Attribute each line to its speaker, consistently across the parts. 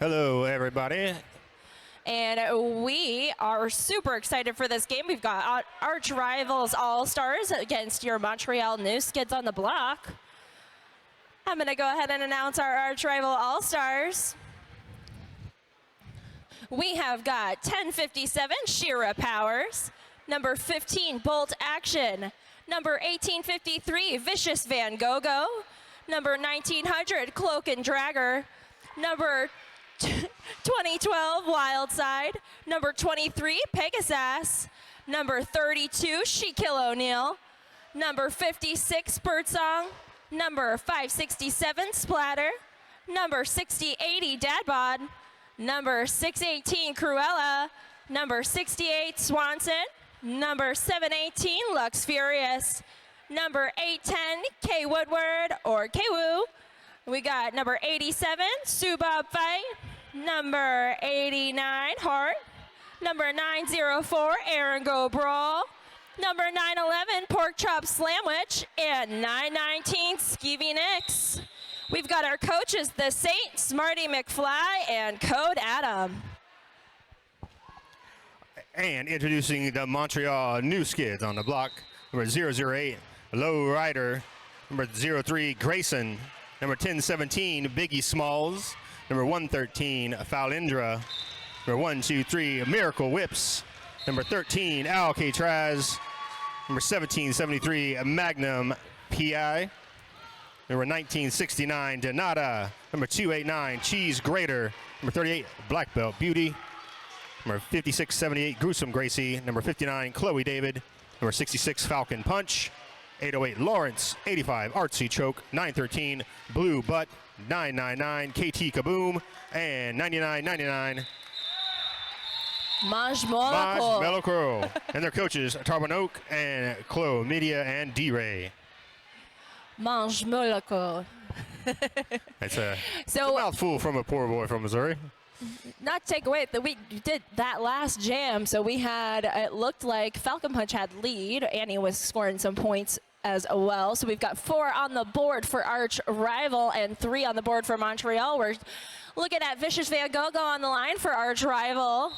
Speaker 1: Hello, everybody.
Speaker 2: And we are super excited for this game. We've got arch rivals All-Stars against your Montreal new Skids on the block. I'm going to go ahead and announce our arch rival All-Stars. We have got 1057 Shira Powers, number 15 Bolt Action, number 1853 Vicious Van Gogh, number 1900 Cloak and Dragger, number 2012 Wild Side, number 23 Pegasus, number 32 Shaquille O'Neal, number 56 Birdsong, number 567 Splatter, number 6080 Dadbod, number 618 Cruella, number 68 Swanson, number 718 Lux Furious, number 810 K Woodward or K Woo. We got number 87 Subab Fight, number 89 Hart, number 904 Aaron Go Brawl, number 911 Pork Chop Slamwich, and 919 Skeevy Nix. We've got our coaches, the Saint, Smarty McFly, and Code Adam.
Speaker 1: And introducing the Montreal new Skids on the block, number 008 Low Rider, number 03 Grayson, number 1017 Biggie Smalls, number 113 Falindra, number 123 Miracle Whips, number 13 Alcatraz, number 1773 Magnum PI, number 1969 Donata, number 289 Cheese Grater, number 38 Black Belt Beauty, number 5678 Gruesome Gracie, number 59 Chloe David, number 66 Falcon Punch, 808 Lawrence, 85 Artsy Choke, 913 Blue Butt, 999 KT Kaboom, and 9999
Speaker 2: Maj
Speaker 1: Crow. And their coaches, Tarban Oak and Chloe Media and D-Ray.
Speaker 2: Mange Moloko.
Speaker 1: It's a mouthful from a poor boy from Missouri.
Speaker 2: Not to take away that we did that last jam, so we had, it looked like Falcon Punch had lead. Annie was scoring some points as well. So we've got 4 on the board for Arch Rival and 3 on the board for Montreal. We're looking at Vicious Van Gogh on the line for Arch Rival.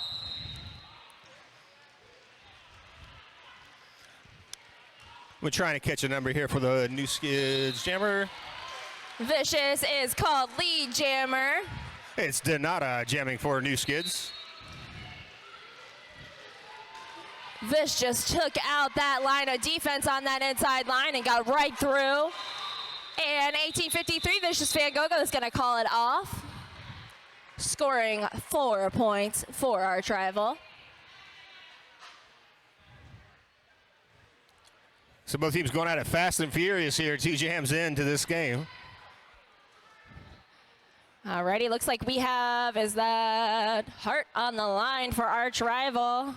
Speaker 1: We're trying to catch a number here for the new Skids Jammer.
Speaker 2: Vicious is called Lead Jammer.
Speaker 1: It's Donata jamming for new Skids.
Speaker 2: Vish just took out that line of defense on that inside line and got right through. And 1853 Vicious Van Gogh is going to call it off, scoring 4 points for Arch Rival.
Speaker 1: So both teams going at it fast and furious here. 2 jams into this game.
Speaker 2: Alrighty, looks like we have, is that Hart on the line for Arch Rival.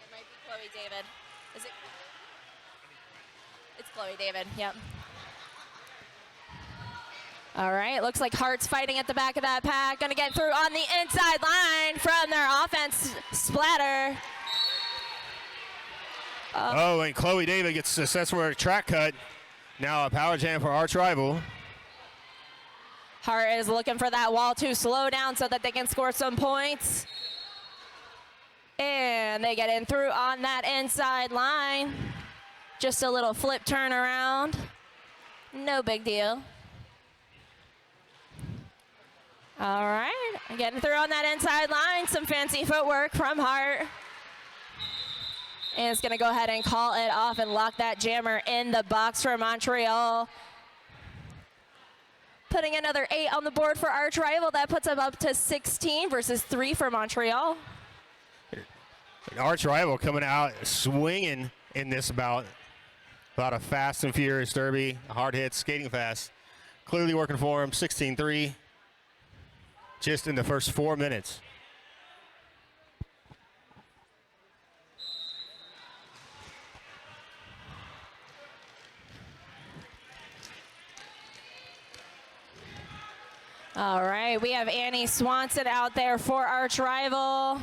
Speaker 2: It might be Chloe David. Is it? It's Chloe David, yep. All right, looks like Hart's fighting at the back of that pack. Gonna get through on the inside line from their offense, Splatter.
Speaker 1: Oh, and Chloe David gets successful with a track cut. Now a power jam for Arch Rival.
Speaker 2: Hart is looking for that wall to slow down so that they can score some points. And they get in through on that inside line. Just a little flip turnaround. No big deal. All right, getting through on that inside line. Some fancy footwork from Hart. And it's going to go ahead and call it off and lock that jammer in the box for Montreal. Putting another 8 on the board for Arch Rival. That puts them up to 16 versus 3 for Montreal.
Speaker 1: Arch Rival coming out swinging in this bout. A lot of fast and furious derby, hard hits, skating fast. Clearly working for him, 16-3. Just in the first 4 minutes.
Speaker 2: All right, we have Annie Swanson out there for Arch Rival.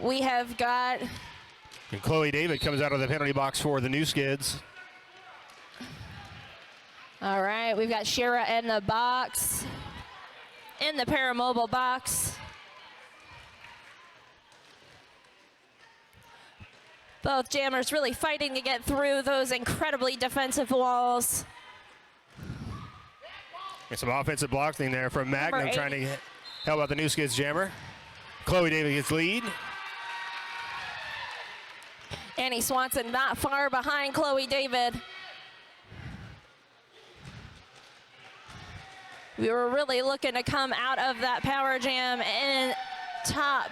Speaker 2: we have got.
Speaker 1: And Chloe David comes out of the penalty box for the new Skids.
Speaker 2: All right, we've got Shira in the box, in the paramobile box. Both jammers really fighting to get through those incredibly defensive walls.
Speaker 1: And some offensive blocking there from Magnum
Speaker 2: Number
Speaker 1: trying to help out the new Skids jammer. Chloe David gets lead.
Speaker 2: Annie Swanson not far behind Chloe David. We were really looking to come out of that power jam in top.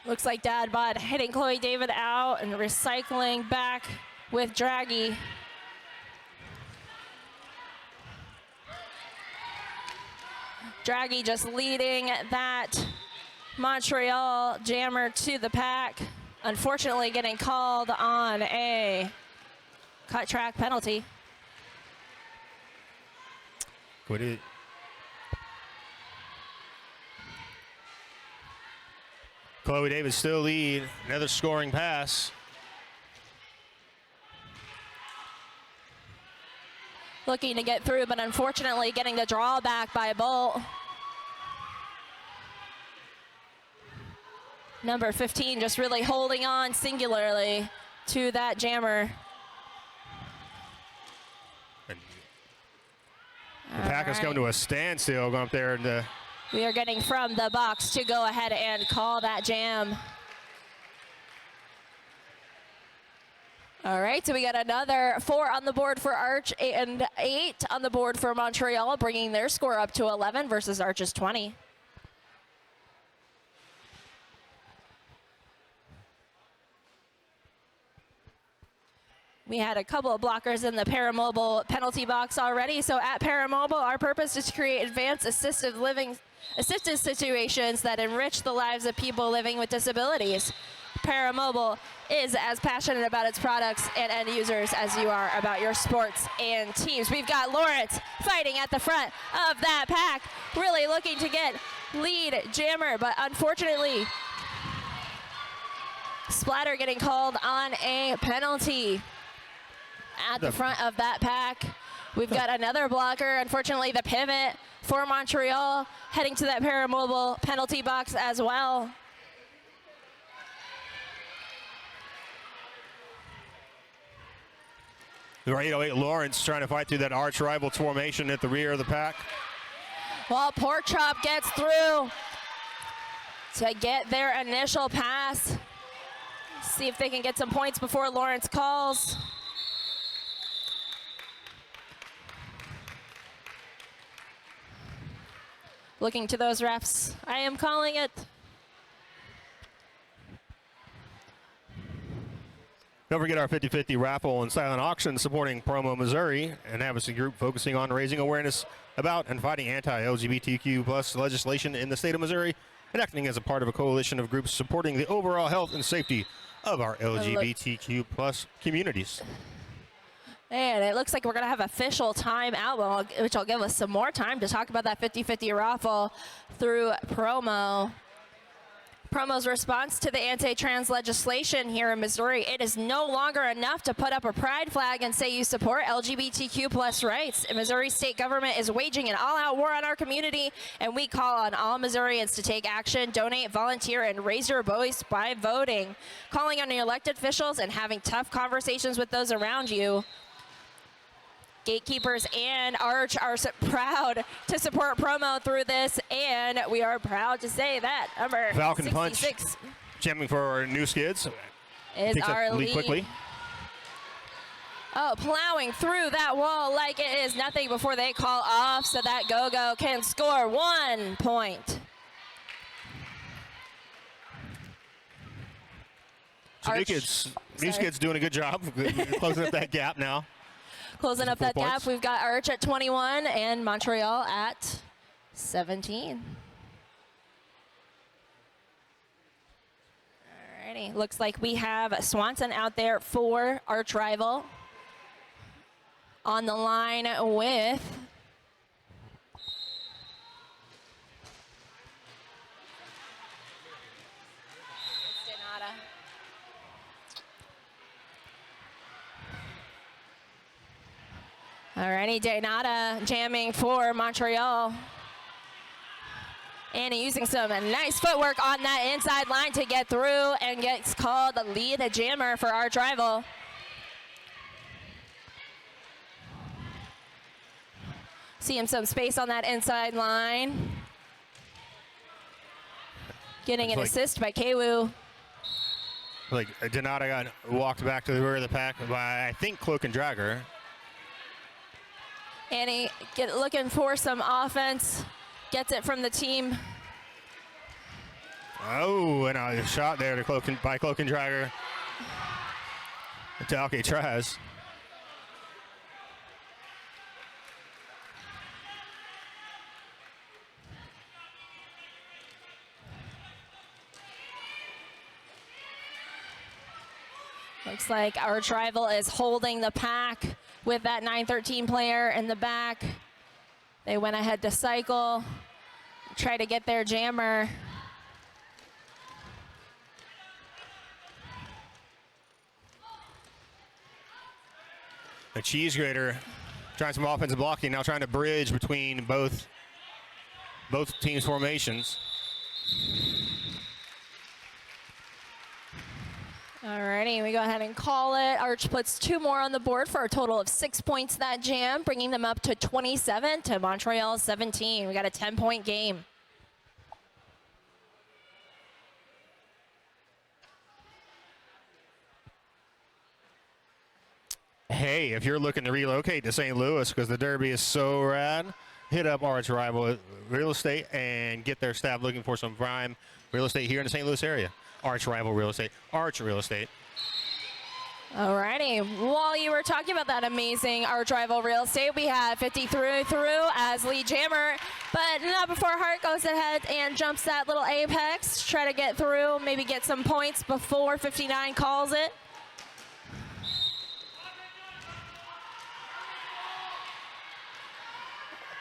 Speaker 2: Looks like Dad Bod hitting Chloe David out and recycling back with Draggy. Draggy just leading that Montreal jammer to the pack. Unfortunately getting called on a cut track penalty.
Speaker 1: Chloe David still lead. Another scoring pass.
Speaker 2: Looking to get through, but unfortunately getting the drawback by Bolt. Number 15 just really holding on singularly to that jammer.
Speaker 1: The pack has come to a standstill going up there. And
Speaker 2: we are getting from the box to go ahead and call that jam. All right, so we got another 4 on the board for Arch and 8 on the board for Montreal, bringing their score up to 11 versus Arch's 20. We had a couple of blockers in the paramobile penalty box already. So at Paramobile, our purpose is to create advanced assisted situations that enrich the lives of people living with disabilities. Paramobile is as passionate about its products and end users as you are about your sports and teams. We've got Lawrence fighting at the front of that pack, really looking to get lead jammer, but unfortunately, Splatter getting called on a penalty at the front of that pack. We've got another blocker. Unfortunately, the pivot for Montreal heading to that paramobile penalty box as well.
Speaker 1: Number 808 Lawrence trying to fight through that arch rivals formation at the rear of the pack.
Speaker 2: Well, Pork Chop gets through to get their initial pass. See if they can get some points before Lawrence calls. Looking to those refs. I am calling it.
Speaker 1: Don't forget our 50-50 raffle and silent auction supporting Promo Missouri, an advocacy group focusing on raising awareness about and fighting anti-LGBTQ plus legislation in the state of Missouri, and acting as a part of a coalition of groups supporting the overall health and safety of our LGBTQ plus communities.
Speaker 2: And it looks like we're going to have official timeout, which will give us some more time to talk about that 50-50 raffle through Promo. Promo's response to the anti-trans legislation here in Missouri: it is no longer enough to put up a pride flag and say you support LGBTQ plus rights. The Missouri state government is waging an all-out war on our community, and we call on all Missourians to take action, donate, volunteer, and raise your voice by voting. Calling on your elected officials and having tough conversations with those around you. Gatekeepers and Arch are proud to support Promo through this, and we are proud to say that number
Speaker 1: Falcon
Speaker 2: 66
Speaker 1: Punch jamming for our new Skids.
Speaker 2: Is
Speaker 1: Takes
Speaker 2: our lead.
Speaker 1: Quickly.
Speaker 2: Oh, plowing through that wall like it is nothing before they call off, so that Go-Go can score 1 point.
Speaker 1: So new Skids doing a good job closing up that gap now.
Speaker 2: Closing up that
Speaker 1: points.
Speaker 2: gap, we've got Arch at 21 and Montreal at 17. Alrighty, looks like we have Swanson out there for Arch rival. On the line with Alrighty, Denata jamming for Montreal. Annie using some nice footwork on that inside line to get through and gets called the lead jammer for Arch Rival. Seeing some space on that inside line. Getting an assist by Kwu.
Speaker 1: Like Donata got walked back to the rear of the pack by, I think, Cloak and Dragger.
Speaker 2: Annie looking for some offense. Gets it from the team.
Speaker 1: Oh, and a shot there to by Cloak and Dragger to Alcatraz.
Speaker 2: Looks like our rival is holding the pack with that 9-13 player in the back. They went ahead to cycle, try to get their jammer.
Speaker 1: The cheese grater trying some offensive blocking, now trying to bridge between both teams' formations.
Speaker 2: Alrighty, we go ahead and call it. Arch puts 2 more on the board for a total of 6 points that jam, bringing them up to 27 to Montreal 17. We got a 10-point game.
Speaker 1: Hey, if you're looking to relocate to St. Louis because the Derby is so rad, hit up Arch Rival Real Estate and get their staff looking for some prime real estate here in the St. Louis area. Arch Rival Real Estate, Arch Real Estate.
Speaker 2: Alrighty, while you were talking about that amazing Arch Rival Real Estate, we have 50 through as lead jammer, but not before Hart goes ahead and jumps that little apex, try to get through, maybe get some points before 59 calls it.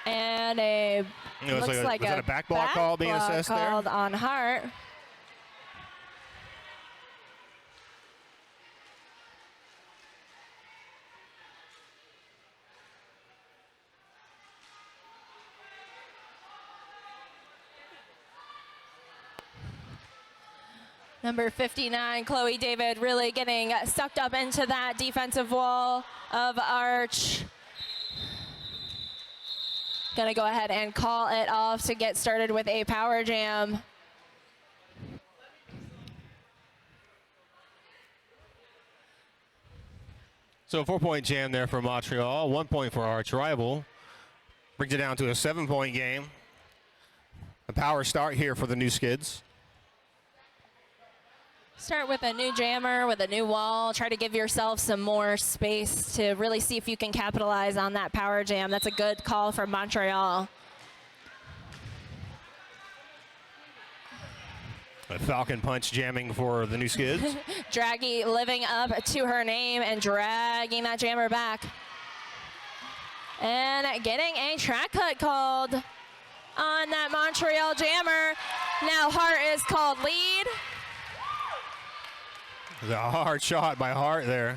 Speaker 2: And looks like
Speaker 1: a back block call being assessed there?
Speaker 2: Called on Hart. Number 59, Chloe David, really getting sucked up into that defensive wall of Arch. Gonna go ahead and call it off to get started with a power jam.
Speaker 1: So a 4-point jam there for Montreal, 1 point for Arch Rival. Brings it down to a 7-point game. A power start here for the new Skids.
Speaker 2: Start with a new jammer, with a new wall. Try to give yourself some more space to really see if you can capitalize on that power jam. That's a good call from Montreal.
Speaker 1: A Falcon Punch jamming for the new Skids.
Speaker 2: Draggy living up to her name and dragging that jammer back. And getting a track cut called on that Montreal jammer. Now Hart is called lead.
Speaker 1: A hard shot by Hart there.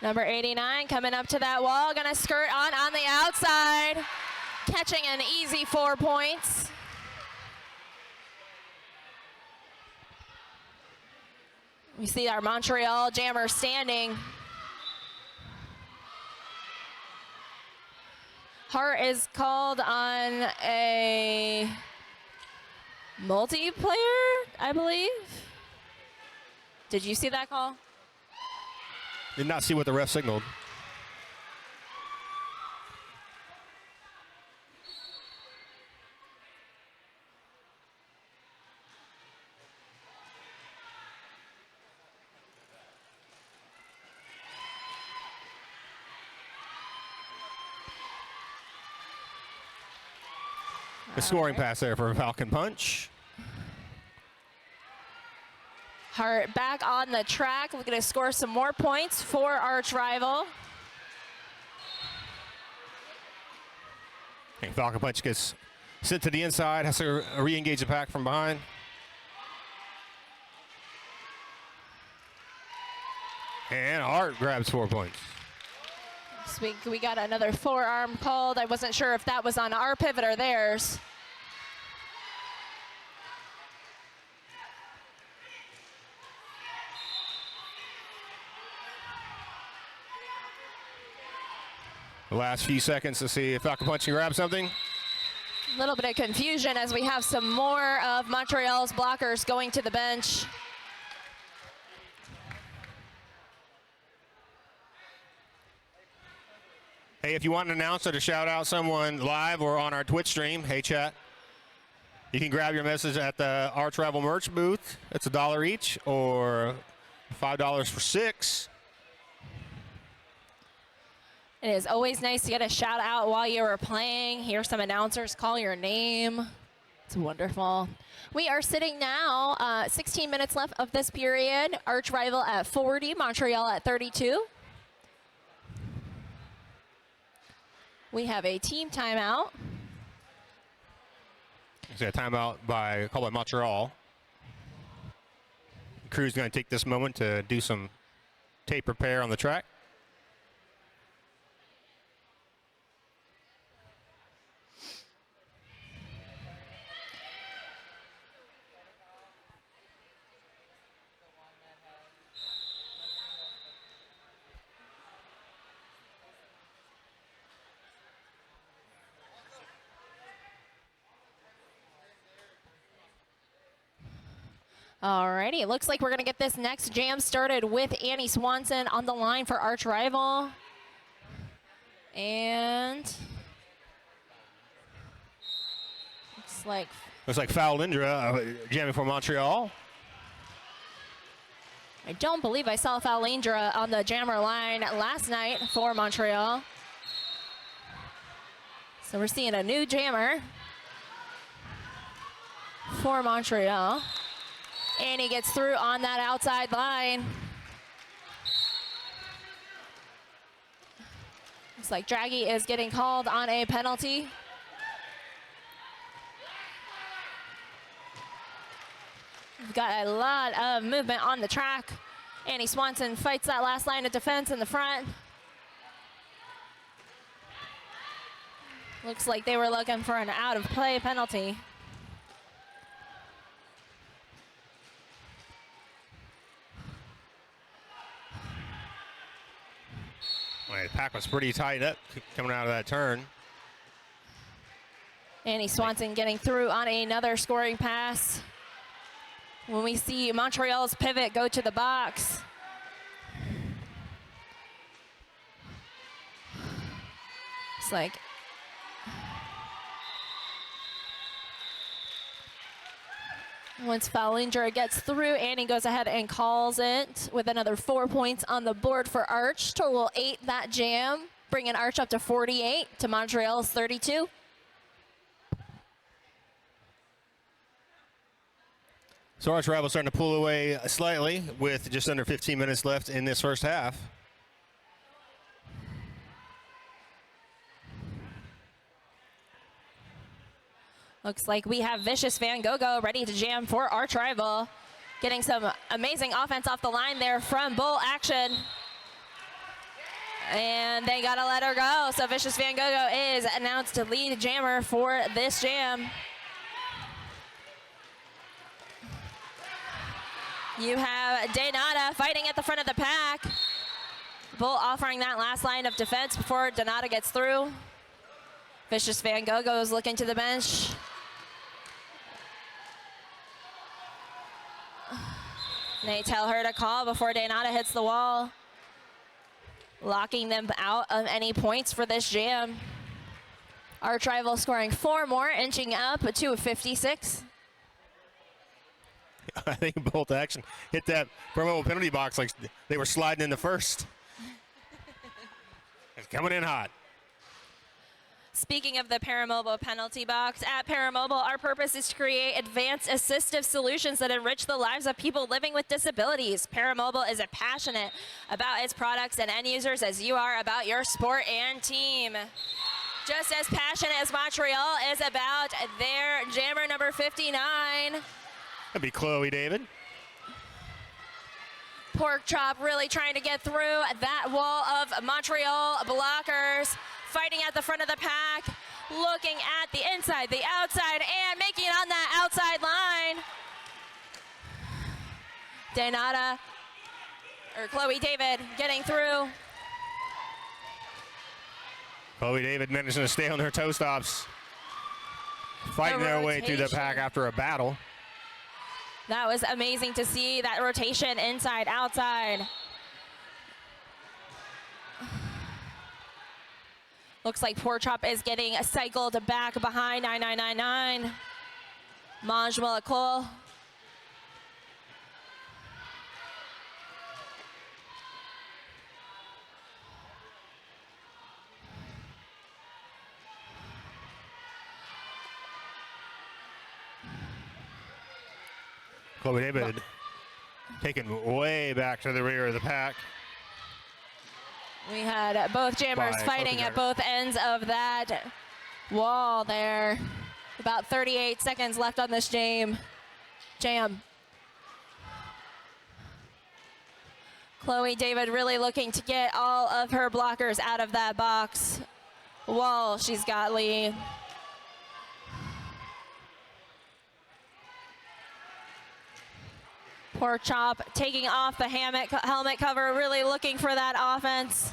Speaker 2: Number 89 coming up to that wall, gonna skirt on the outside, catching an easy 4 points. We see our Montreal jammer standing. Hart is called on a multiplayer, I believe. Did you see that call?
Speaker 1: Did not see what the ref signaled. The scoring pass there for a Falcon Punch.
Speaker 2: Hart back on the track, looking to score some more points for Arch Rival.
Speaker 1: And Falcon Punch gets sent to the inside, has to re-engage the pack from behind. And Hart grabs 4 points.
Speaker 2: We got another forearm called. I wasn't sure if that was on our pivot or theirs.
Speaker 1: The last few seconds to see if Falcon Punch can grab something.
Speaker 2: A little bit of confusion as we have some more of Montreal's blockers going to the bench.
Speaker 1: Hey, if you want an announcer to shout out someone live or on our Twitch stream, hey chat, you can grab your message at the Arch Rival merch booth. It's $1 each or $5 for 6.
Speaker 2: It is always nice to get a shout out while you were playing. Hear some announcers call your name. It's wonderful. We are sitting now, 16 minutes left of this period. Arch Rival at 40, Montreal at 32. We have a team timeout.
Speaker 1: It's a timeout called by Montreal. The crew's going to take this moment to do some tape repair on the track.
Speaker 2: Alrighty, it looks like we're gonna get this next jam started with Annie Swanson on the line for Arch Rival. And looks like
Speaker 1: Foul Indra jamming for Montreal.
Speaker 2: I don't believe I saw Foul Indra on the jammer line last night for Montreal. So we're seeing a new jammer for Montreal. And he gets through on that outside line. Looks like Draghi is getting called on a penalty. We've got a lot of movement on the track. Annie Swanson fights that last line of defense in the front. Looks like they were looking for an out of play penalty.
Speaker 1: The pack was pretty tight up coming out of that turn.
Speaker 2: Annie Swanson getting through on another scoring pass. When we see Montreal's pivot go to the box. It's like once Fallinger gets through, Annie goes ahead and calls it with another 4 points on the board for Arch. Total 8 that jam, bringing Arch up to 48 to Montreal's 32.
Speaker 1: So Arch Rival starting to pull away slightly with just under 15 minutes left in this first half.
Speaker 2: Looks like we have Vicious Van Gogh ready to jam for Arch Rival. Getting some amazing offense off the line there from Bull Action. And they gotta let her go. So Vicious Van Gogh is announced to lead jammer for this jam. You have Daynata fighting at the front of the pack. Bull offering that last line of defense before Daynata gets through. Vicious Van Gogh is looking to the bench. They tell her to call before Daynata hits the wall, locking them out of any points for this jam. Arch Rival scoring 4 more, inching up to 56.
Speaker 1: I think Bolt Action hit that promo penalty box like they were sliding in the first. It's coming in hot.
Speaker 2: Speaking of the Paramobile penalty box, at Paramobile, our purpose is to create advanced assistive solutions that enrich the lives of people living with disabilities. Paramobile is as passionate about its products and end users as you are about your sport and team. Just as passionate as Montreal is about their jammer number 59.
Speaker 1: That'd be Chloe David.
Speaker 2: Pork Chop really trying to get through that wall of Montreal blockers, fighting at the front of the pack, looking at the inside, the outside, and making it on that outside line. Chloe David getting through.
Speaker 1: Chloe David managing to stay on her toe stops, fighting their way through the pack after a battle.
Speaker 2: That was amazing to see, that rotation inside, outside. Looks like Pork Chop is getting cycled back behind 9999. Manjwala Cole.
Speaker 1: Chloe David taken way back to the rear of the pack.
Speaker 2: We had both jammers fighting at both ends of that wall there. About 38 seconds left on this jam. Chloe David really looking to get all of her blockers out of that box wall. She's got lead. Pork Chop taking off the helmet cover, really looking for that offense.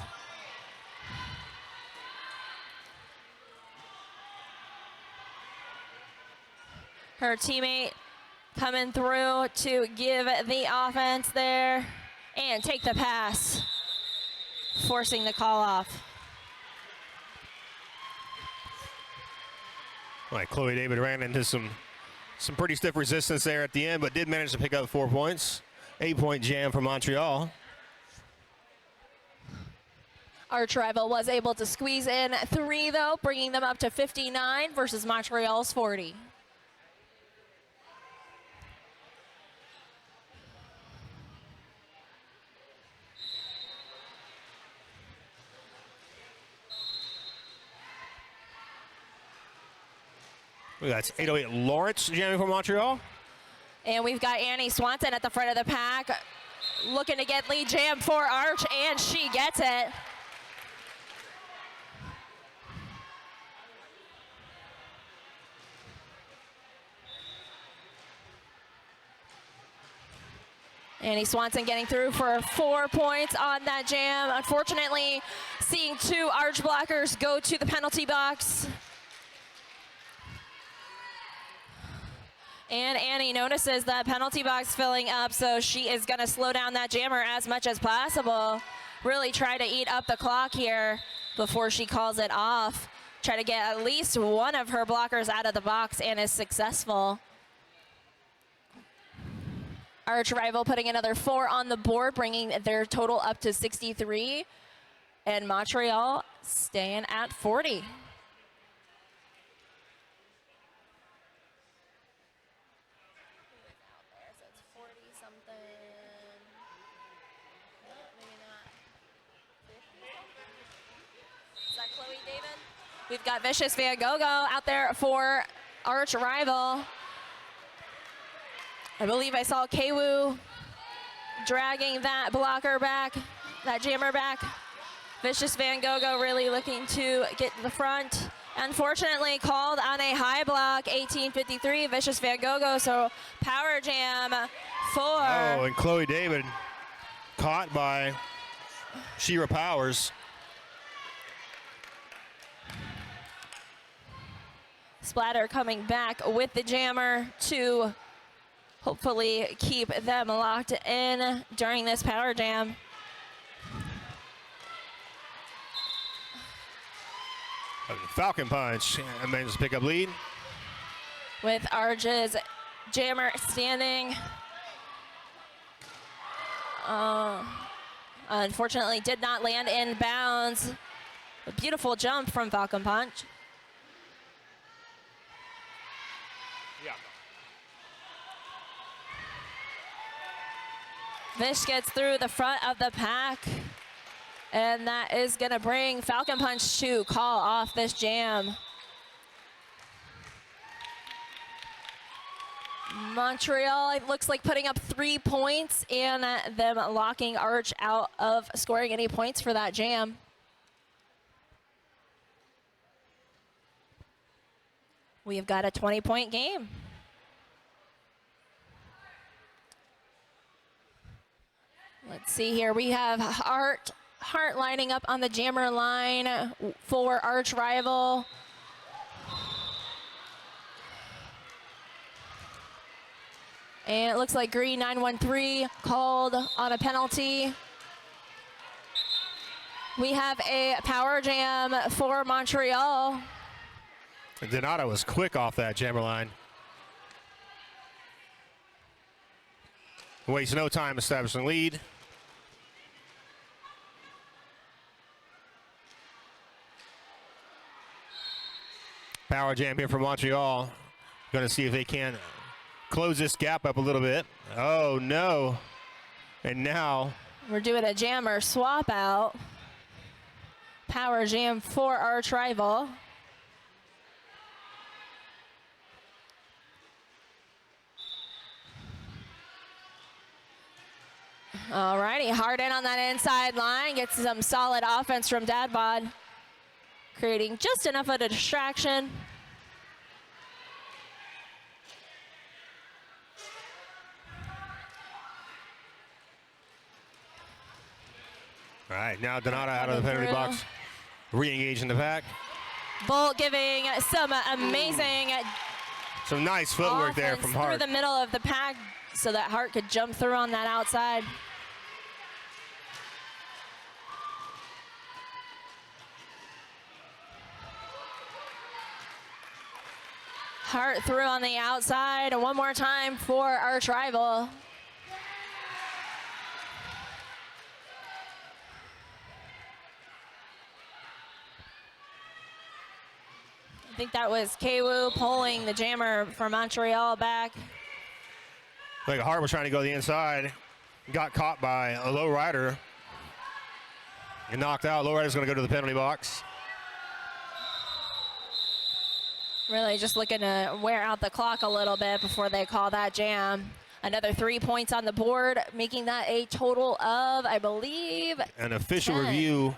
Speaker 2: Her teammate coming through to give the offense there and take the pass, forcing the call off.
Speaker 1: All right, Chloe David ran into some pretty stiff resistance there at the end, but did manage to pick up 4 points. 8-point jam for Montreal.
Speaker 2: Arch Rival was able to squeeze in 3, though, bringing them up to 59 versus Montreal's 40.
Speaker 1: That's 808 Lawrence jamming for Montreal.
Speaker 2: And we've got Annie Swanson at the front of the pack, looking to get lead jam for Arch, and she gets it. Annie Swanson getting through for 4 points on that jam. Unfortunately, seeing 2 Arch blockers go to the penalty box. And Annie notices that penalty box filling up, so she is going to slow down that jammer as much as possible. Really try to eat up the clock here before she calls it off. Try to get at least one of her blockers out of the box, and is successful. Arch Rival putting another 4 on the board, bringing their total up to 63. And Montreal staying at 40. We've got Vicious Van Gogh out there for Arch Rival. I believe I saw Kwu dragging that blocker back, that jammer back. Vicious Van Gogh really looking to get to the front. Unfortunately called on a high block, 1853, Vicious Van Gogh, so power jam for...
Speaker 1: Oh, and Chloe David caught by Shira Powers.
Speaker 2: Splatter coming back with the jammer to hopefully keep them locked in during this power jam.
Speaker 1: Falcon Punch managed to pick up lead.
Speaker 2: With Arch's jammer standing. Unfortunately did not land in bounds. A beautiful jump from Falcon Punch. Vish gets through the front of the pack, and that is going to bring Falcon Punch to call off this jam. Montreal, it looks like putting up 3 points and them locking Arch out of scoring any points for that jam. We've got a 20-point game. Let's see here. We have Hart lining up on the jammer line for Arch Rival. And it looks like Green 913 called on a penalty. We have a power jam for Montreal.
Speaker 1: Donato was quick off that jammer line. Wastes no time establishing lead. Power jam here for Montreal. Going to see if they can close this gap up a little bit. Oh, no. And now
Speaker 2: we're doing a jammer swap out. Power jam for Arch Rival. Alrighty, Harden on that inside line, gets some solid offense from Dadbod, creating just enough of a distraction.
Speaker 1: All right, now Donato out of the penalty box, re-engaging the pack.
Speaker 2: Bolt giving some amazing,
Speaker 1: some nice footwork there from Hart.
Speaker 2: Through the middle of the pack so that Hart could jump through on that outside. Hart through on the outside, and one more time for Arch Rival. I think that was Kwu pulling the jammer for Montreal back.
Speaker 1: Like Hart was trying to go to the inside, got caught by a low rider and knocked out. Low rider's going to go to the penalty box.
Speaker 2: Really just looking to wear out the clock a little bit before they call that jam. Another 3 points on the board, making that a total of, I believe,
Speaker 1: an official
Speaker 2: 10.
Speaker 1: review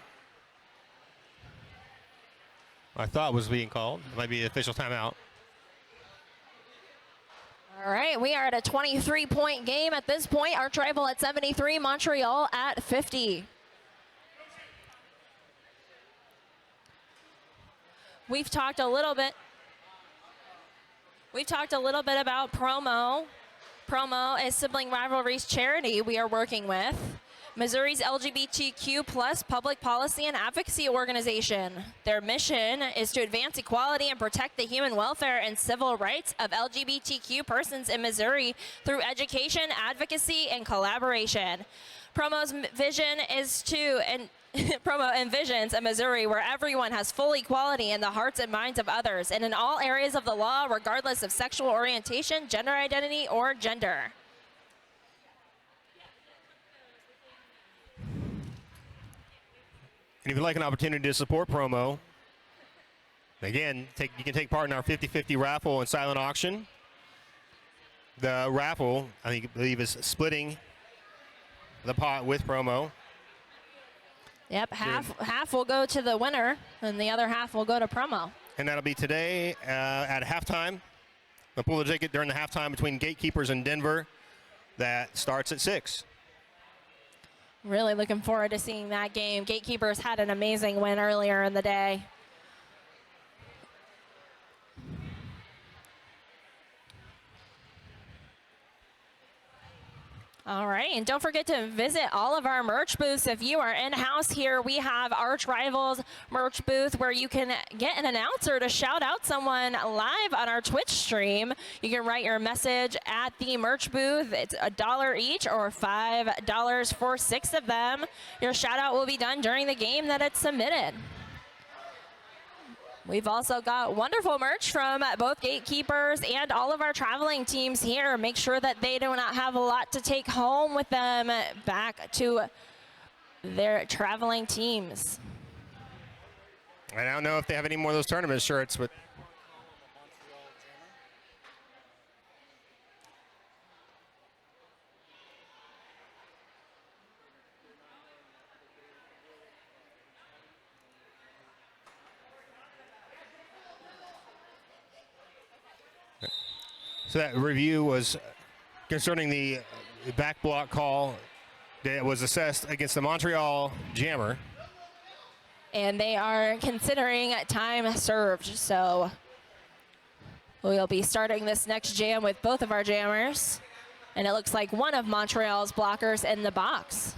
Speaker 1: I thought was being called. It might be the official timeout.
Speaker 2: All right, we are at a 23-point game at this point. Arch Rival at 73, Montreal at 50. We've talked a little bit about Promo. Promo is Sibling Rivalry's charity we are working with. Missouri's LGBTQ plus public policy and advocacy organization. Their mission is to advance equality and protect the human welfare and civil rights of LGBTQ persons in Missouri through education, advocacy, and collaboration. Promo's vision is to, and Promo envisions a Missouri where everyone has full equality in the hearts and minds of others and in all areas of the law, regardless of sexual orientation, gender identity, or gender.
Speaker 1: And if you'd like an opportunity to support Promo, again, you can take part in our 50-50 raffle and silent auction. The raffle, I believe, is splitting the pot with Promo.
Speaker 2: Yep, half will go to the winner, and the other half will go to Promo.
Speaker 1: And that'll be today at halftime. They'll pull the ticket during the halftime between Gatekeepers and Denver. That starts at 6.
Speaker 2: Really looking forward to seeing that game. Gatekeepers had an amazing win earlier in the day. All right, and don't forget to visit all of our merch booths. If you are in-house here, we have Arch Rivals merch booth where you can get an announcer to shout out someone live on our Twitch stream. You can write your message at the merch booth. It's $1 each or $5 for 6 of them. Your shout out will be done during the game that it's submitted. We've also got wonderful merch from both Gatekeepers and all of our traveling teams here. Make sure that they do not have a lot to take home with them back to their traveling teams.
Speaker 1: I don't know if they have any more of those tournament shirts, but So that review was concerning the back block call that was assessed against the Montreal jammer.
Speaker 2: And they are considering time served. So we'll be starting this next jam with both of our jammers. And it looks like one of Montreal's blockers in the box.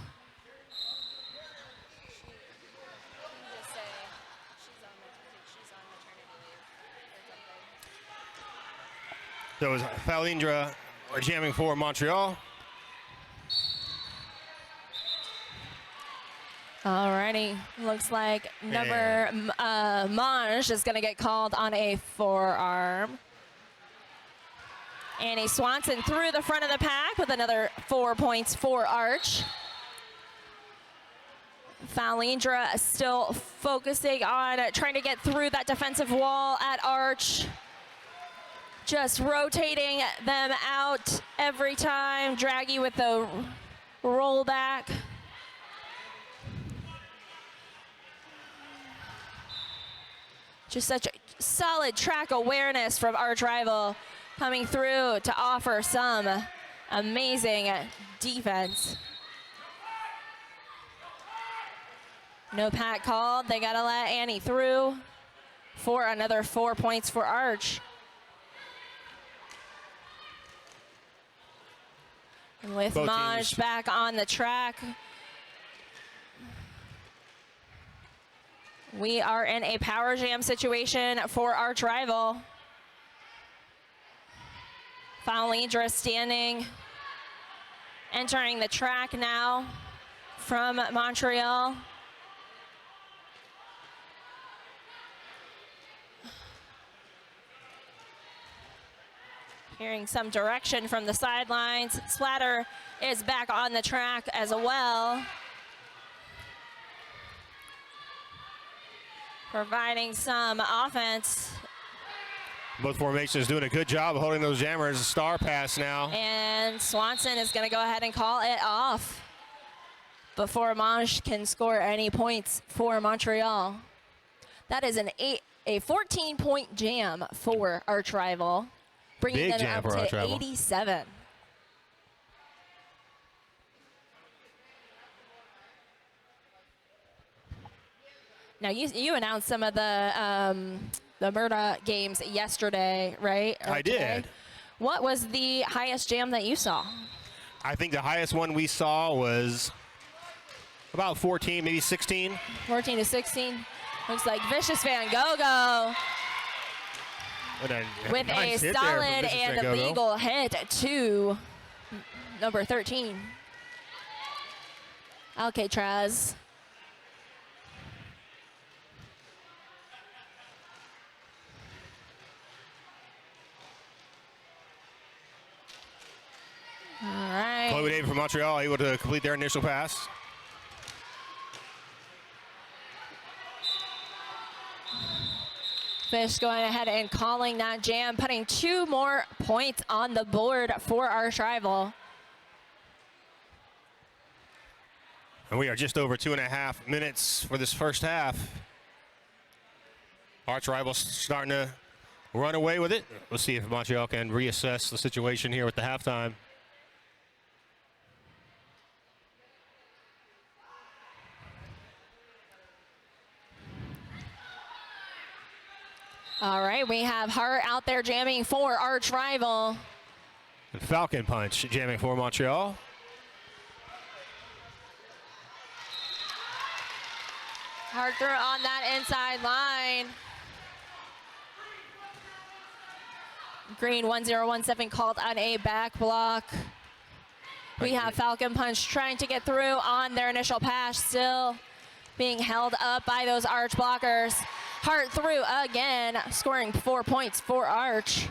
Speaker 1: So it was Falindra jamming for Montreal.
Speaker 2: Alrighty, looks like number Monge is gonna get called on a forearm. Annie Swanson through the front of the pack with another 4 points for Arch. Falindra still focusing on trying to get through that defensive wall at Arch. Just rotating them out every time. Draggy with the rollback. Just such a solid track awareness from Arch Rival, coming through to offer some amazing defense. No pack called. They gotta let Annie through for another 4 points for Arch. And with
Speaker 1: Both
Speaker 2: Maj
Speaker 1: teams.
Speaker 2: back on the track, we are in a power jam situation for Arch Rival. Falindra standing, entering the track now from Montreal. Hearing some direction from the sidelines. Splatter is back on the track as well, providing some offense.
Speaker 1: Both formations doing a good job of holding those jammers. Star pass now.
Speaker 2: And Swanson is going to go ahead and call it off before Monge can score any points for Montreal. That is a 14-point jam for Arch Rival, bringing
Speaker 1: Big
Speaker 2: them
Speaker 1: jam
Speaker 2: up
Speaker 1: for Arch
Speaker 2: to
Speaker 1: Rival.
Speaker 2: 87. Now you announced some of the Murda games yesterday, right? Or
Speaker 1: I
Speaker 2: today?
Speaker 1: did.
Speaker 2: What was the highest jam that you saw?
Speaker 1: I think the highest one we saw was about 14, maybe 16.
Speaker 2: 14 to 16. Looks like Vicious Van Gogh with
Speaker 1: Nice
Speaker 2: a
Speaker 1: hit there from
Speaker 2: solid
Speaker 1: Vicious Van
Speaker 2: and
Speaker 1: Gogh.
Speaker 2: legal hit to number 13, Alcatraz. All right.
Speaker 1: Chloe David from Montreal able to complete their initial pass.
Speaker 2: Fish going ahead and calling that jam, putting 2 more points on the board for Arch Rival.
Speaker 1: And we are just over 2.5 minutes for this first half. Arch Rival starting to run away with it. We'll see if Montreal can reassess the situation here with the halftime.
Speaker 2: All right, we have Hart out there jamming for Arch Rival.
Speaker 1: And Falcon Punch jamming for Montreal.
Speaker 2: Hart through on that inside line. Green 1017 called on a back block. We have Falcon Punch trying to get through on their initial pass, still being held up by those Arch blockers. Hart through again, scoring 4 points for Arch.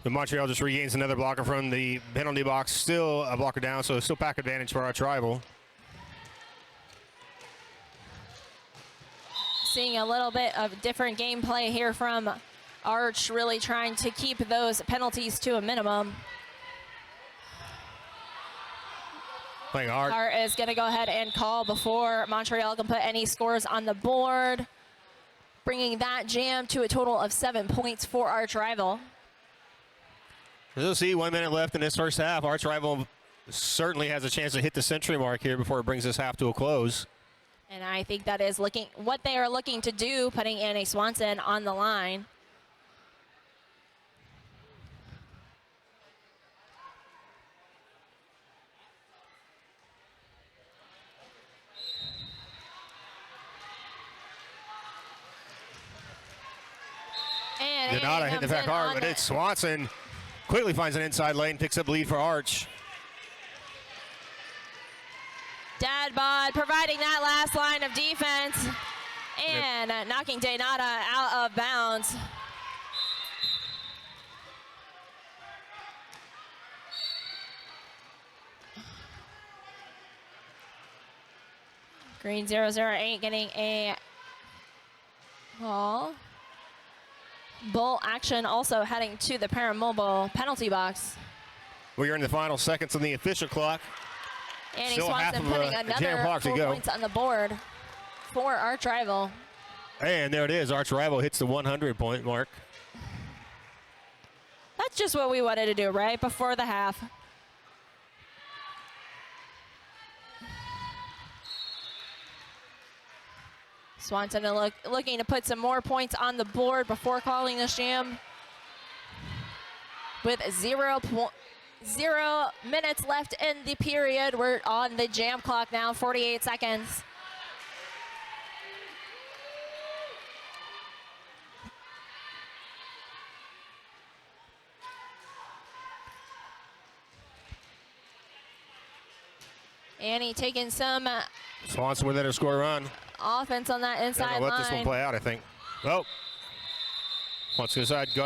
Speaker 1: The Montreal just regains another blocker from the penalty box. Still a blocker down, so still pack advantage for Arch Rival.
Speaker 2: Seeing a little bit of different gameplay here from Arch, really trying to keep those penalties to a minimum.
Speaker 1: Playing Art.
Speaker 2: Art is going to go ahead and call before Montreal can put any scores on the board, bringing that jam to a total of 7 points for Arch Rival.
Speaker 1: We'll see, 1 minute left in this first half. Arch Rival certainly has a chance to hit the century mark here before it brings this half to a close.
Speaker 2: And I think that is what they are looking to do, putting Annie Swanson on the line. And
Speaker 1: Donata hitting the back hard, but it's Swanson. Quickly finds an inside lane, picks up lead for Arch.
Speaker 2: Dad Bod providing that last line of defense and knocking Donata out of bounds. Green 008 getting a call. Bull action also heading to the Paramobile penalty box.
Speaker 1: We are in the final seconds on the official clock.
Speaker 2: Annie
Speaker 1: Still
Speaker 2: Swanson putting another 4 points on the board for Arch Rival.
Speaker 1: And there it is. Arch Rival hits the 100-point mark.
Speaker 2: That's just what we wanted to do right before the half. Swanson looking to put some more points on the board before calling this jam. With 0 minutes left in the period. We're on the jam clock now, 48 seconds. Annie taking some
Speaker 1: Swanson with a score run.
Speaker 2: Offense on that inside line.
Speaker 1: Let this one play out, I think. Oh, once decides to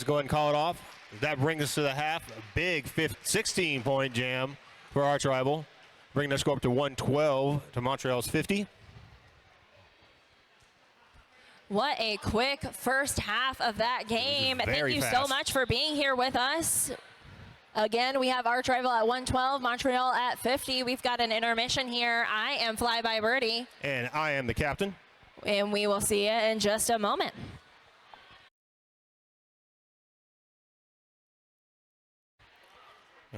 Speaker 1: go ahead and call it off. That brings us to the half. A big 16-point jam for Arch Rival, bringing their score up to 112 to Montreal's 50.
Speaker 2: What a quick first half of that game. Thank you so much for being here with us. Again, we have Arch Rival at 112, Montreal at 50. We've got an intermission here. I am Fly by Birdie.
Speaker 1: And I am the captain.
Speaker 2: And we will see you in just a moment.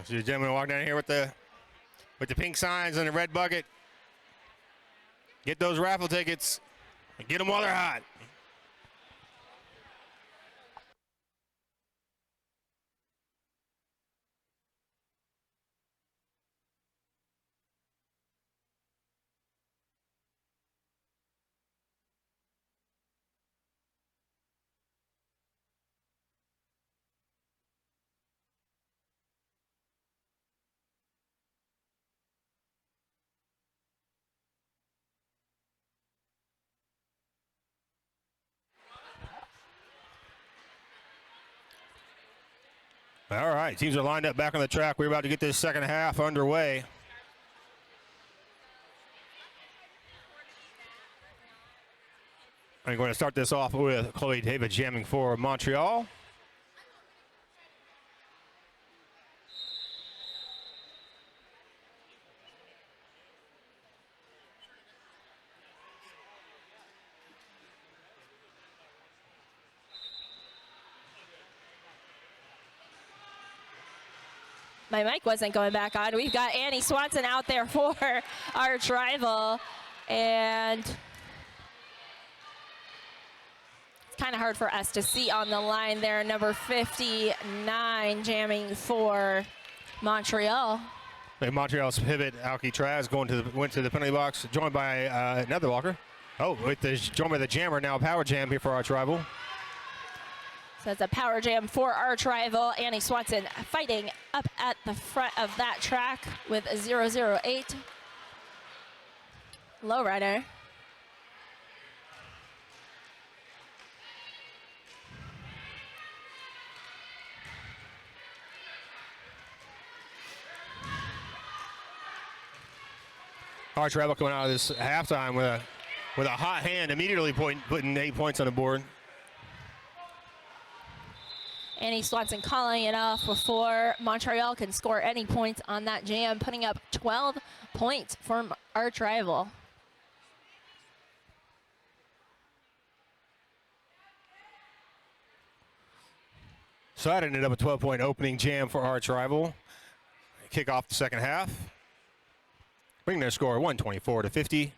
Speaker 1: See the gentleman walk down here with the pink signs and the red bucket. Get those raffle tickets and get them while they're hot. All right, teams are lined up back on the track. We're about to get this second half underway. I'm going to start this off with Chloe David jamming for Montreal.
Speaker 2: My mic wasn't going back on. We've got Annie Swanson out there for Arch Rival. And it's kind of hard for us to see on the line there. Number 59 jamming for Montreal.
Speaker 1: Montreal's pivot, Alki Traz, went to the penalty box, joined by another walker. Oh, joined by the jammer now, power jam here for Arch Rival.
Speaker 2: So that's a power jam for Arch Rival. Annie Swanson fighting up at the front of that track with a 008. Lowrider.
Speaker 1: Arch Rival coming out of this halftime with a hot hand, immediately putting 8 points on the board.
Speaker 2: Annie Swanson calling it off before Montreal can score any points on that jam, putting up 12 points for arch rival.
Speaker 1: So that ended up a 12-point opening jam for arch rival. Kick off the second half. Bring their score 124-50.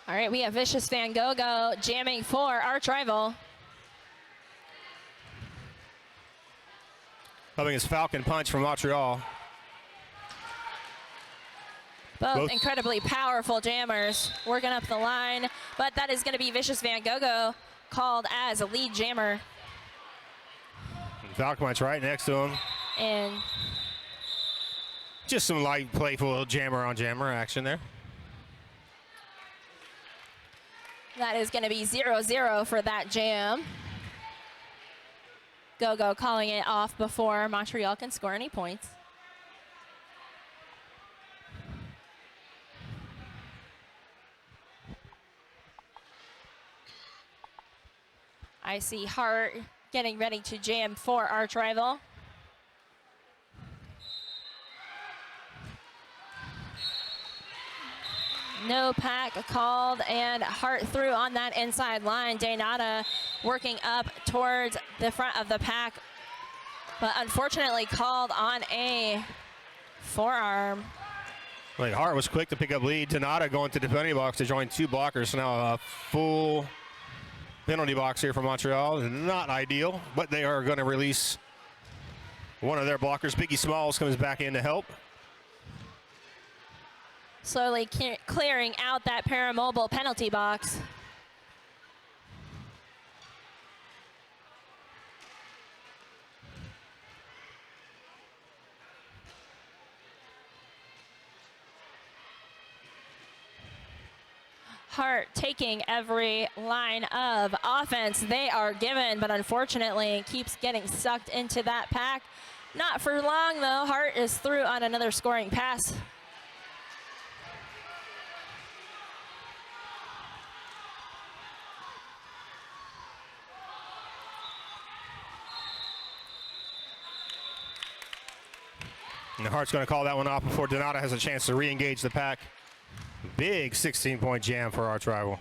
Speaker 2: All right, we have Vicious Van Gogh jamming for arch rival.
Speaker 1: Coming is Falcon Punch from Montreal.
Speaker 2: Both incredibly powerful jammers working up the line, but that is going to be Vicious Van Gogh called as a lead jammer.
Speaker 1: And Falcon Punch right next to him.
Speaker 2: And
Speaker 1: just some light, playful jammer on jammer action there.
Speaker 2: that is going to be 0-0 for that jam. Gogo calling it off before Montreal can score any points. I see Hart getting ready to jam for arch rival. No pack called, and Hart through on that inside line. Daynata working up towards the front of the pack, but unfortunately called on a forearm.
Speaker 1: Like Hart was quick to pick up lead. Daynata going to the penalty box to join two blockers. So now a full penalty box here for Montreal. Not ideal, but they are going to release one of their blockers. Biggie Smalls comes back in to help.
Speaker 2: Slowly clearing out that paramobile penalty box. Hart taking every line of offense they are given, but unfortunately keeps getting sucked into that pack. Not for long though. Hart is through on another scoring pass.
Speaker 1: And Hart's going to call that one off before Daynata has a chance to re-engage the pack. Big 16-point jam for arch rival.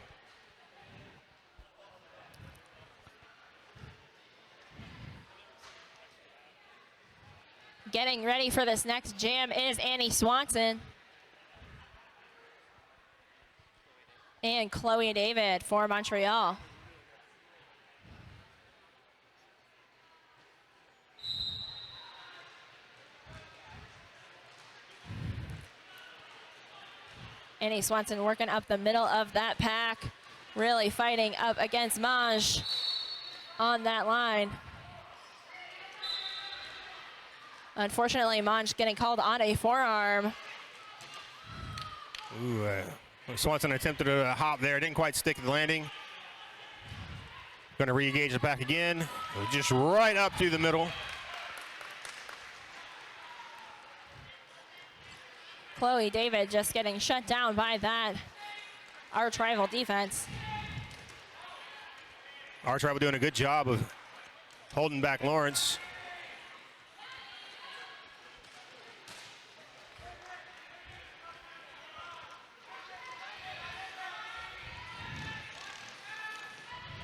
Speaker 2: Getting ready for this next jam is Annie Swanson. And Chloe David for Montreal. Annie Swanson working up the middle of that pack, really fighting up against Maj on that line. Unfortunately, Maj getting called on a forearm.
Speaker 1: Ooh, Swanson attempted a hop there, didn't quite stick the landing. Going to re-engage the pack again, just right up through the middle.
Speaker 2: Chloe David just getting shut down by that arch rival defense.
Speaker 1: Arch rival doing a good job of holding back Lawrence.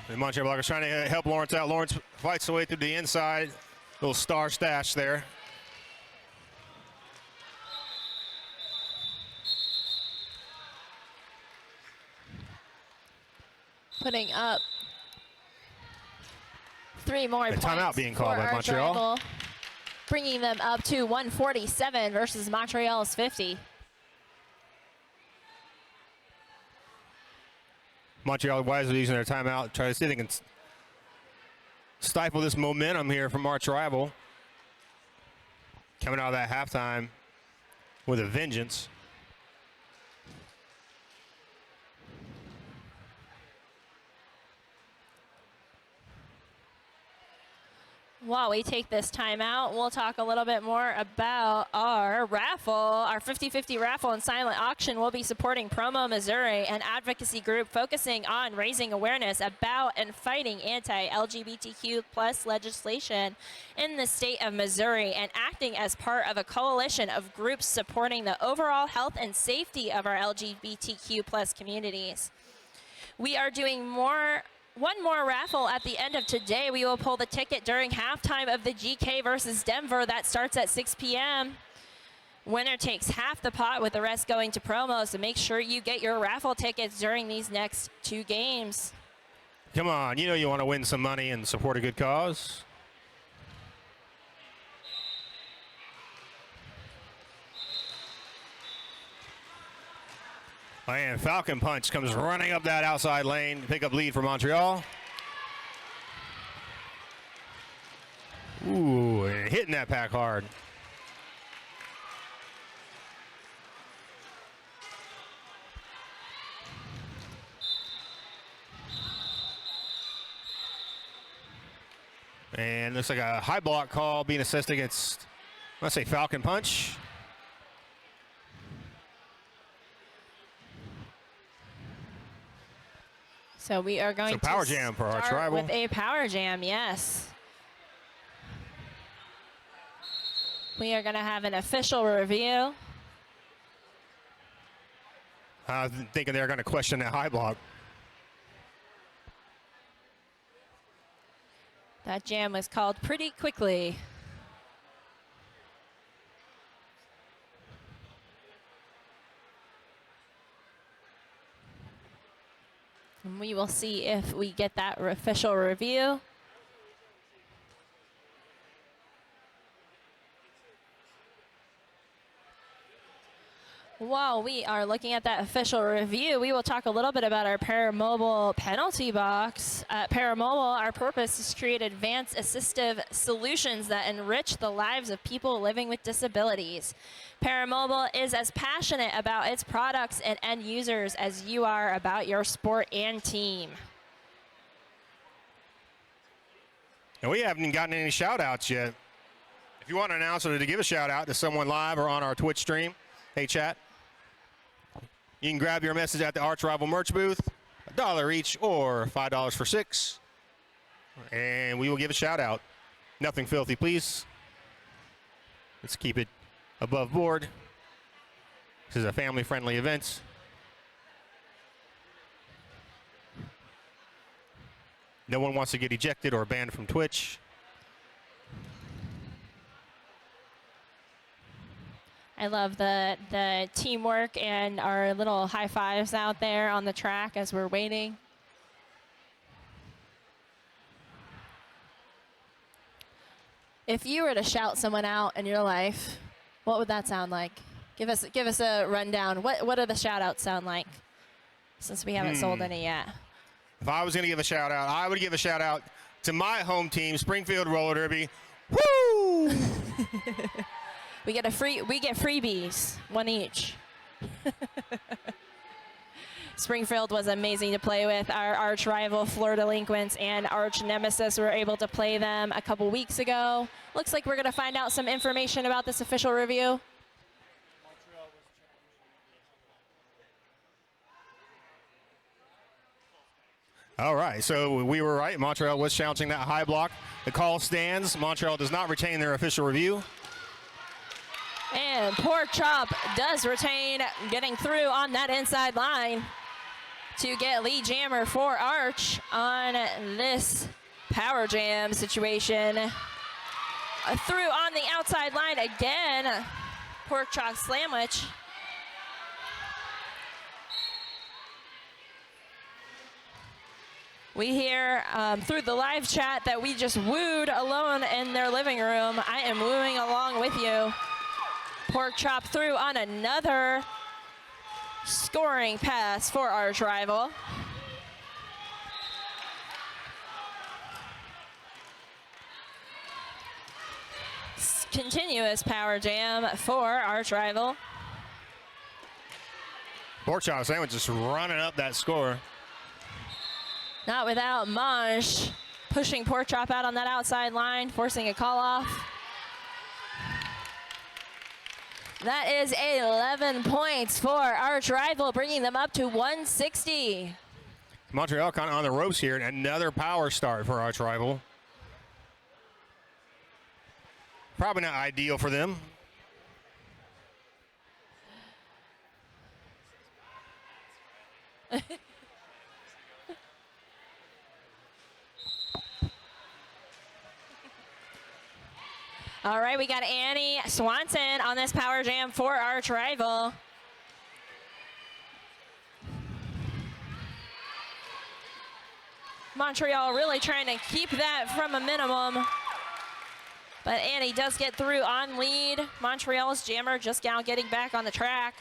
Speaker 1: The Montreal blockers trying to help Lawrence out. Lawrence fights the way through the inside. Little star stash there.
Speaker 2: Putting up 3 more points.
Speaker 1: Timeout being called by Montreal.
Speaker 2: Rival, bringing them up to 147 versus Montreal's 50.
Speaker 1: Montreal wisely using their timeout, try to see if they can stifle this momentum here from arch rival. Coming out of that halftime with a vengeance.
Speaker 2: While we take this time out, we'll talk a little bit more about our raffle. Our 50/50 raffle and silent auction will be supporting Promo Missouri, an advocacy group focusing on raising awareness about and fighting anti-LGBTQ plus legislation in the state of Missouri and acting as part of a coalition of groups supporting the overall health and safety of our LGBTQ plus communities. We are doing one more raffle at the end of today. We will pull the ticket during halftime of the GK versus Denver. That starts at 6 p.m. Winner takes half the pot with the rest going to promo, so make sure you get your raffle tickets during these next 2 games.
Speaker 1: Come on, you know you want to win some money and support a good cause. And Falcon Punch comes running up that outside lane to pick up lead for Montreal. Ooh, and hitting that pack hard. And looks like a high block call being assessed against, let's say, Falcon Punch.
Speaker 2: So we are going to
Speaker 1: power jam for our rival.
Speaker 2: With a power jam, yes. We are going to have an official review.
Speaker 1: I was thinking they're going to question that high block.
Speaker 2: That jam was called pretty quickly. And we will see if we get that official review. While we are looking at that official review, we will talk a little bit about our Paramobile penalty box. At Paramobile, our purpose is to create advanced assistive solutions that enrich the lives of people living with disabilities. Paramobile is as passionate about its products and end users as you are about your sport and team.
Speaker 1: And we haven't gotten any shout outs yet. If you want an announcer to give a shout out to someone live or on our Twitch stream, hey chat, you can grab your message at the Arch Rival merch booth, $1 each or $5 for 6. And we will give a shout out. Nothing filthy, please. Let's keep it above board. This is a family-friendly event. No one wants to get ejected or banned from Twitch.
Speaker 2: I love the teamwork and our little high fives out there on the track as we're waiting. If you were to shout someone out in your life, what would that sound like? Give us a rundown. What do the shout outs sound like? Since we haven't sold any yet.
Speaker 1: If I was going to give a shout out, I would give a shout out to my home team, Springfield Roller Derby. Woo!
Speaker 2: We get freebies, 1 each. Springfield was amazing to play with. Our arch rival, Fleur Delinquents, and arch nemesis were able to play them a couple weeks ago. Looks like we're going to find out some information about this official review.
Speaker 1: All right, so we were right. Montreal was challenging that high block. The call stands. Montreal does not retain their official review.
Speaker 2: And Pork Chop does retain, getting through on that inside line to get lead jammer for Arch on this power jam situation. Through on the outside line again, Pork Chop sandwich. We hear through the live chat that we just wooed alone in their living room. I am wooing along with you. Pork Chop through on another scoring pass for Arch Rival. Continuous power jam for Arch Rival.
Speaker 1: Pork Chop sandwich just running up that score.
Speaker 2: Not without Monge pushing pork chop out on that outside line, forcing a call off. That is 11 points for arch rival, bringing them up to 160.
Speaker 1: Montreal kind of on the ropes here, and another power start for arch rival. Probably not ideal for them.
Speaker 2: All right, we got Annie Swanson on this power jam for arch rival. Montreal really trying to keep that from a minimum. But Annie does get through on lead. Montreal's jammer just now getting back on the track.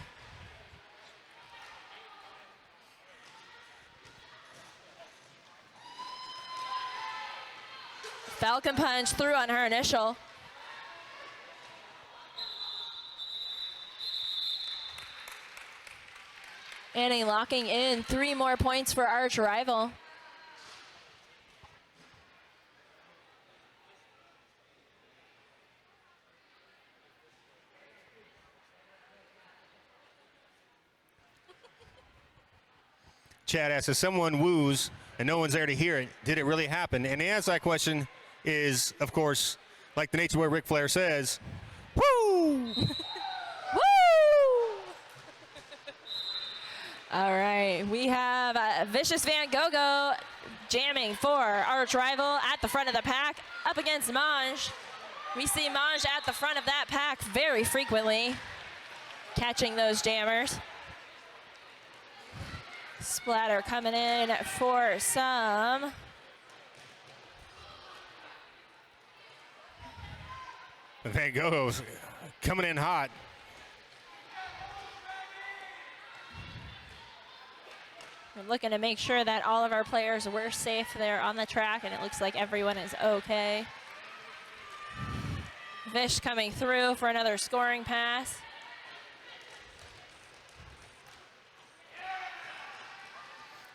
Speaker 2: Falcon punch through on her initial. Annie locking in 3 more points for arch rival.
Speaker 1: Chad asks, if someone woos and no one's there to hear it, did it really happen? And the answer to that question is, of course, like the nature where Ric Flair says, woo!
Speaker 2: All right, we have Vicious Van Gogh jamming for arch rival at the front of the pack up against Mange. We see Mange at the front of that pack very frequently, catching those jammers. Splatter coming in for some.
Speaker 1: Van Gogh's coming in hot.
Speaker 2: We're looking to make sure that all of our players were safe there on the track, and it looks like everyone is okay. Vish coming through for another scoring pass.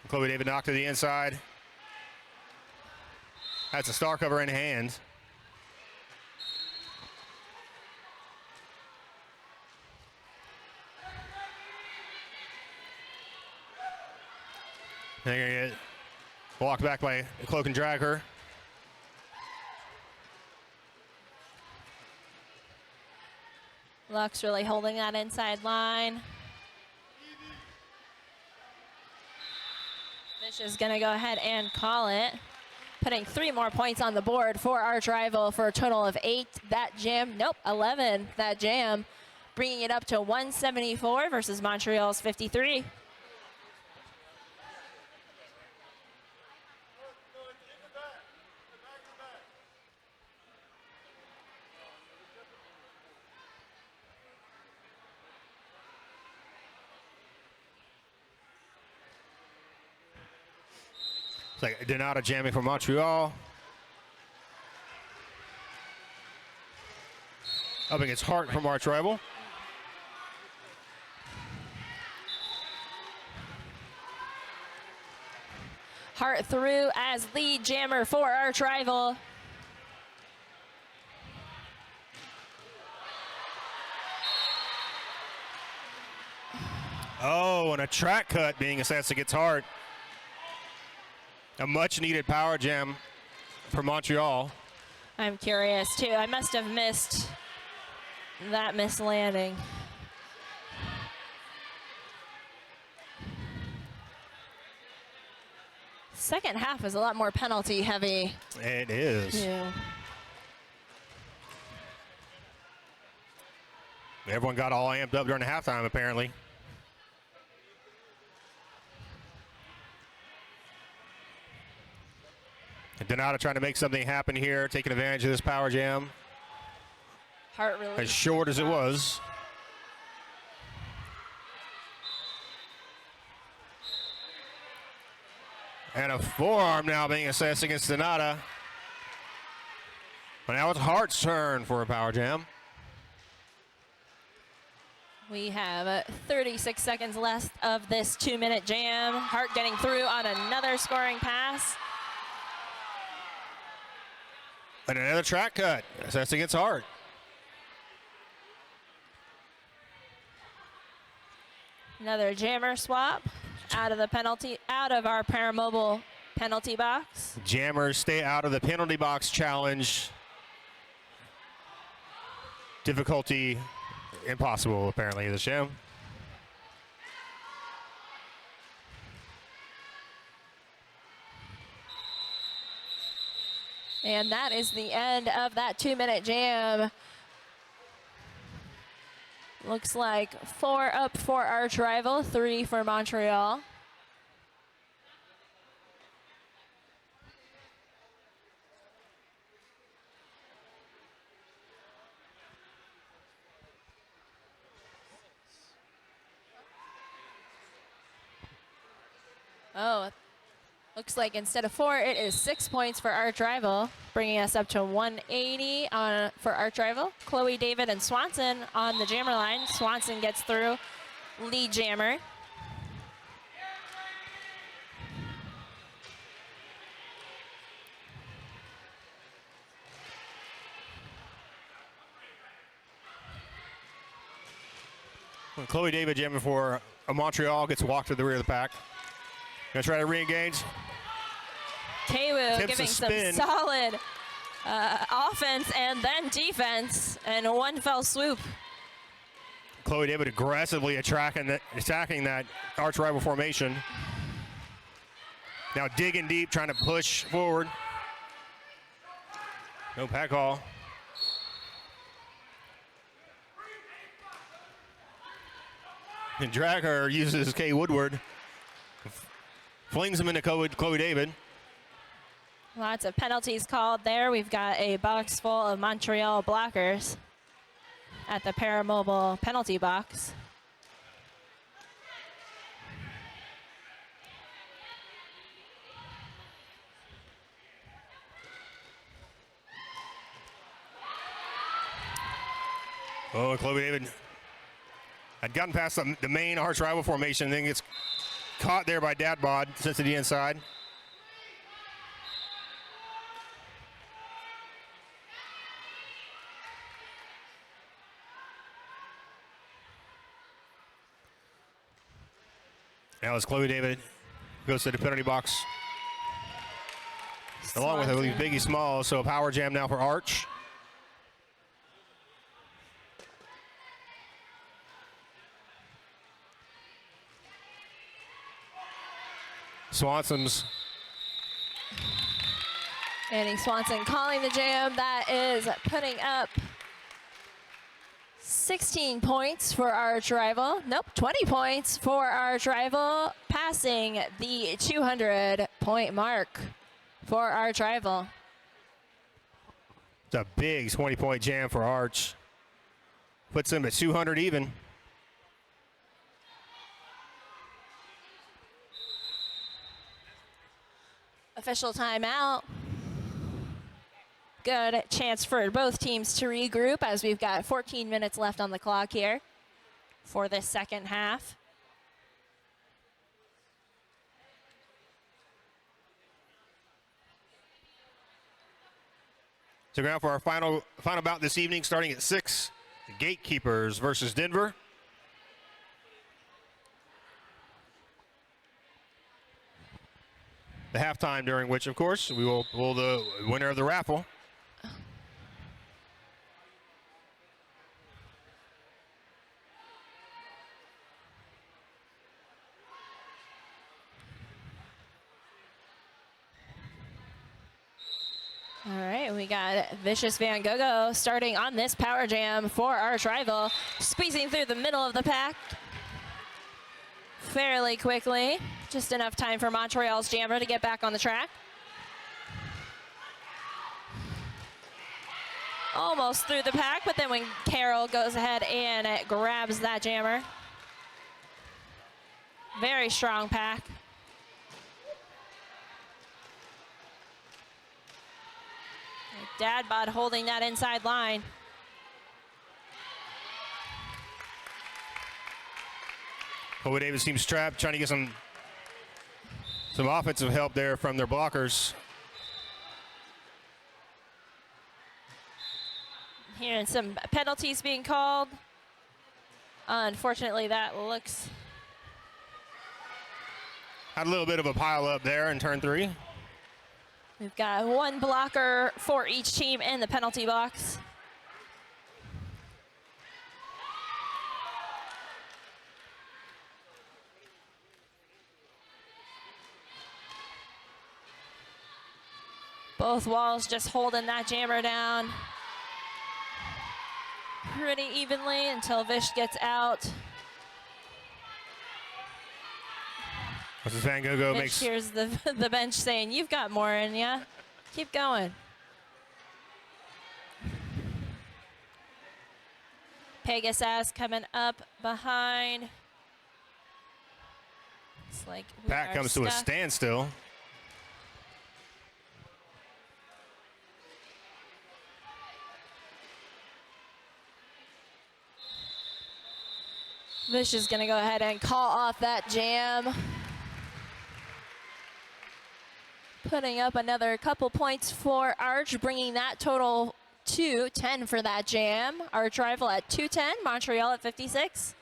Speaker 1: Chloe David knocked to the inside. That's a star cover in hand. They're gonna get walked back by Cloak and drag her.
Speaker 2: Lux really holding that inside line. Vish is gonna go ahead and call it. Putting 3 more points on the board for arch rival for a total of 8. That jam, nope, 11, that jam. Bringing it up to 174 versus Montreal's 53.
Speaker 1: It's like Donata jamming for Montreal. Up against Hart from arch rival.
Speaker 2: Hart through as lead jammer for arch rival.
Speaker 1: Oh, and a track cut being assessed against Hart. A much needed power jam for Montreal.
Speaker 2: I'm curious too. I must have missed that mislanding. Second half is a lot more penalty heavy.
Speaker 1: It is.
Speaker 2: Yeah.
Speaker 1: Everyone got all amped up during the halftime, apparently. Donata trying to make something happen here, taking advantage of this power jam.
Speaker 2: Hart really
Speaker 1: As short as it was. And a forearm now being assessed against Donata. But now it's Hart's turn for a power jam.
Speaker 2: We have 36 seconds left of this 2-minute jam. Hart getting through on another scoring pass.
Speaker 1: And another track cut. That's against Hart.
Speaker 2: Another jammer swap out of our paramobile penalty box.
Speaker 1: Jammers stay out of the penalty box challenge. Difficulty impossible, apparently, this jam.
Speaker 2: And that is the end of that 2-minute jam. Looks like 4 up for arch rival, 3 for Montreal. Oh, looks like instead of 4, it is 6 points for arch rival, bringing us up to 180 for arch rival. Chloe, David, and Swanson on the jammer line. Swanson gets through, lead jammer.
Speaker 1: When Chloe David jamming for Montreal gets walked to the rear of the pack. Gonna try to re-engage.
Speaker 2: Tewu giving some solid offense and then defense in one fell swoop.
Speaker 1: Chloe David aggressively attacking that arch rival formation. Now digging deep, trying to push forward. No pack call. And Dragger uses Kay Woodward. Flings him into Chloe David.
Speaker 2: Lots of penalties called there. We've got a box full of Montreal blockers at the paramobile penalty box.
Speaker 1: Oh, Chloe David had gotten past the main arch rival formation, then gets caught there by Dad Bod, sends to the inside. Now as Chloe David goes to the penalty box, along with, I believe, Biggie Small, so a power jam now for Arch. Swanson's.
Speaker 2: Annie Swanson calling the jam. That is putting up 16 points for arch rival. Nope, 20 points for arch rival, passing the 200-point mark for arch rival.
Speaker 1: It's a big 20-point jam for Arch. Puts him at 200 even.
Speaker 2: Official timeout. Good chance for both teams to regroup as we've got 14 minutes left on the clock here for the second half.
Speaker 1: So now for our final bout this evening, starting at 6, the Gatekeepers versus Denver. The halftime, during which, of course, we will pull the winner of the raffle.
Speaker 2: All right, we got Vicious Van Gogh starting on this power jam for arch rival, squeezing through the middle of the pack fairly quickly. Just enough time for Montreal's jammer to get back on the track. Almost through the pack, but then when Carol goes ahead and grabs that jammer. Very strong pack. Dad Bod holding that inside line.
Speaker 1: Chloe Davis seems trapped, trying to get some offensive help there from their blockers.
Speaker 2: Hearing some penalties being called. Unfortunately, that looks...
Speaker 1: Had a little bit of a pile up there in turn 3.
Speaker 2: We've got one blocker for each team in the penalty box. Both walls just holding that jammer down pretty evenly until Vish gets out.
Speaker 1: This Van Gogh
Speaker 2: Vish
Speaker 1: makes...
Speaker 2: hears the bench saying, "You've got more in ya. Keep going." Pegasus coming up behind. It's like
Speaker 1: Pack comes to a standstill.
Speaker 2: Vish is going to go ahead and call off that jam. Putting up another couple points for Arch, bringing that total to 10 for that jam. Arch rival at 210, Montreal at 56.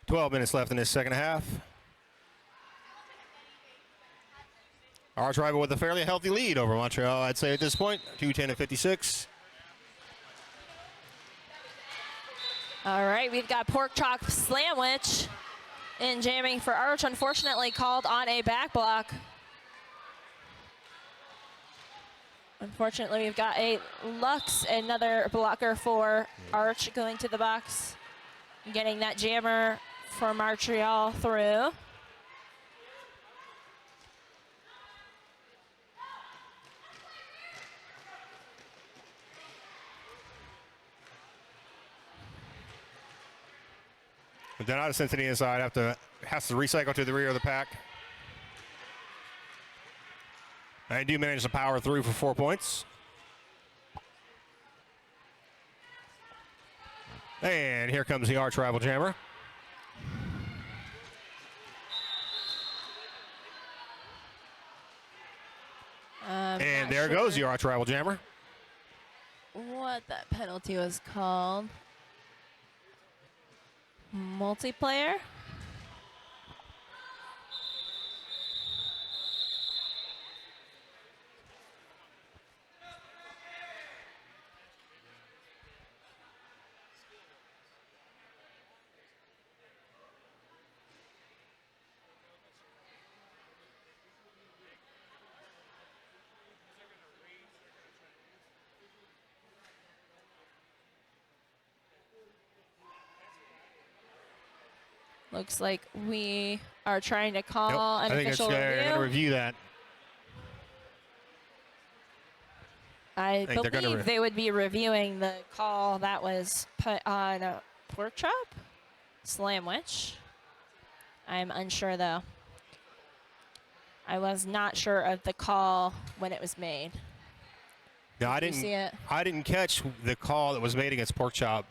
Speaker 1: $12 minutes left in this second half. Arch rival with a fairly healthy lead over Montreal, I'd say at this point, 210 to 56.
Speaker 2: All right, we've got pork chop sandwich in jamming for Arch, unfortunately called on a back block. Unfortunately, we've got a Lux, another blocker for Arch going to the box, getting that jammer for Montreal through.
Speaker 1: Then out of Cincinnati inside, has to recycle to the rear of the pack. I do manage to power through for 4 points. And here comes the Arch rival jammer. And there goes the Arch rival jammer.
Speaker 2: What that penalty was called. Multiplayer. Looks like we are trying to call an official review.
Speaker 1: They're going to review that.
Speaker 2: I believe they would be reviewing the call that was put on a pork chop sandwich. I'm unsure though. I was not sure of the call when it was made.
Speaker 1: No, I didn't catch the call that was made against pork chop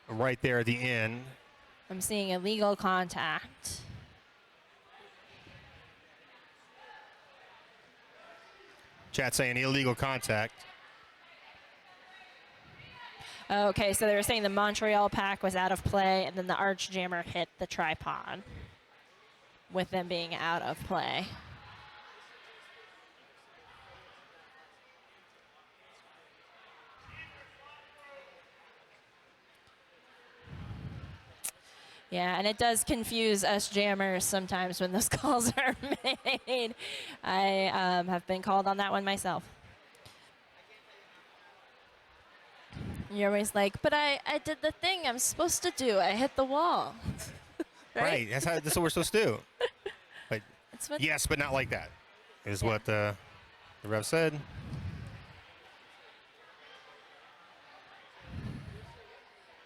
Speaker 1: right there at the end.
Speaker 2: I'm seeing illegal contact.
Speaker 1: Chat saying illegal contact.
Speaker 2: Okay, so they were saying the Montreal pack was out of play, and then the Arch jammer hit the tripod with them being out of play. Yeah, and it does confuse us jammers sometimes when those calls are made. I have been called on that one myself. You're always like, but I did the thing I'm supposed to do. I hit the wall.
Speaker 1: Right, that's what we're supposed to do. Like, yes, but not like that, is what the ref said.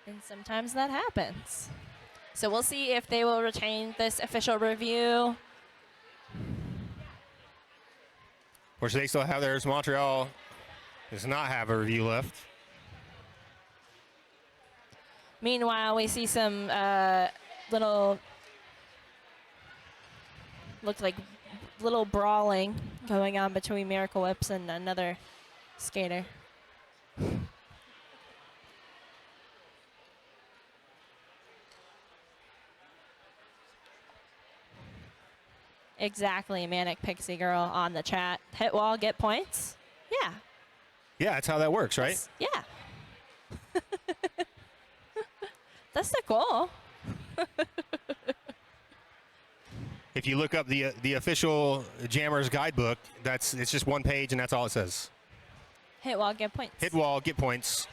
Speaker 2: And sometimes that happens. So we'll see if they will retain this official review.
Speaker 1: Which they still have theirs. Montreal does not have a review left.
Speaker 2: Meanwhile, we see some little Looked like little brawling going on between Miracle Whips and another skater. Exactly, Manic Pixie Girl on the chat. Hit wall, get points. Yeah.
Speaker 1: Yeah, that's how that works, right?
Speaker 2: Yeah. That's the goal.
Speaker 1: If you look up the official Jammers guidebook, it's just one page and that's all it says.
Speaker 2: Hit wall, get points.
Speaker 1: Hit wall, get points.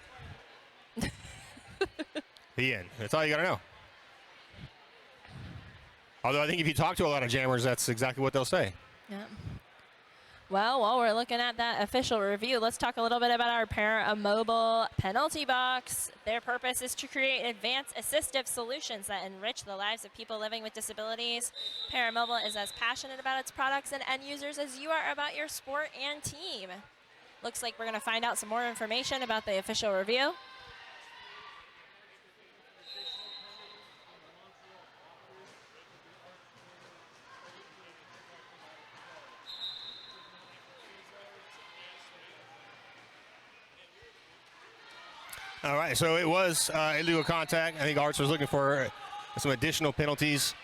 Speaker 1: The end. That's all you got to know. Although I think if you talk to a lot of Jammers, that's exactly what they'll say.
Speaker 2: Yeah. Well, while we're looking at that official review, let's talk a little bit about our Paramobile penalty box. Their purpose is to create advanced assistive solutions that enrich the lives of people living with disabilities. Paramobile is as passionate about its products and end users as you are about your sport and team. Looks like we're going to find out some more information about the official review.
Speaker 1: All right, so it was illegal contact. I think Arch was looking for some additional penalties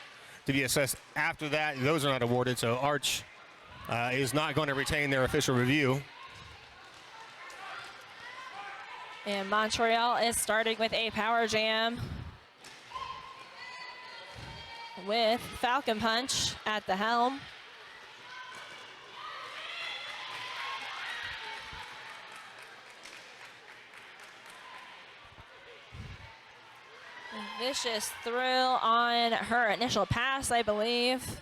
Speaker 1: to be assessed after that. Those are not awarded, so Arch is not going to retain their official review.
Speaker 2: And Montreal is starting with a power jam with Falcon Punch at the helm. Vicious through on her initial pass, I believe.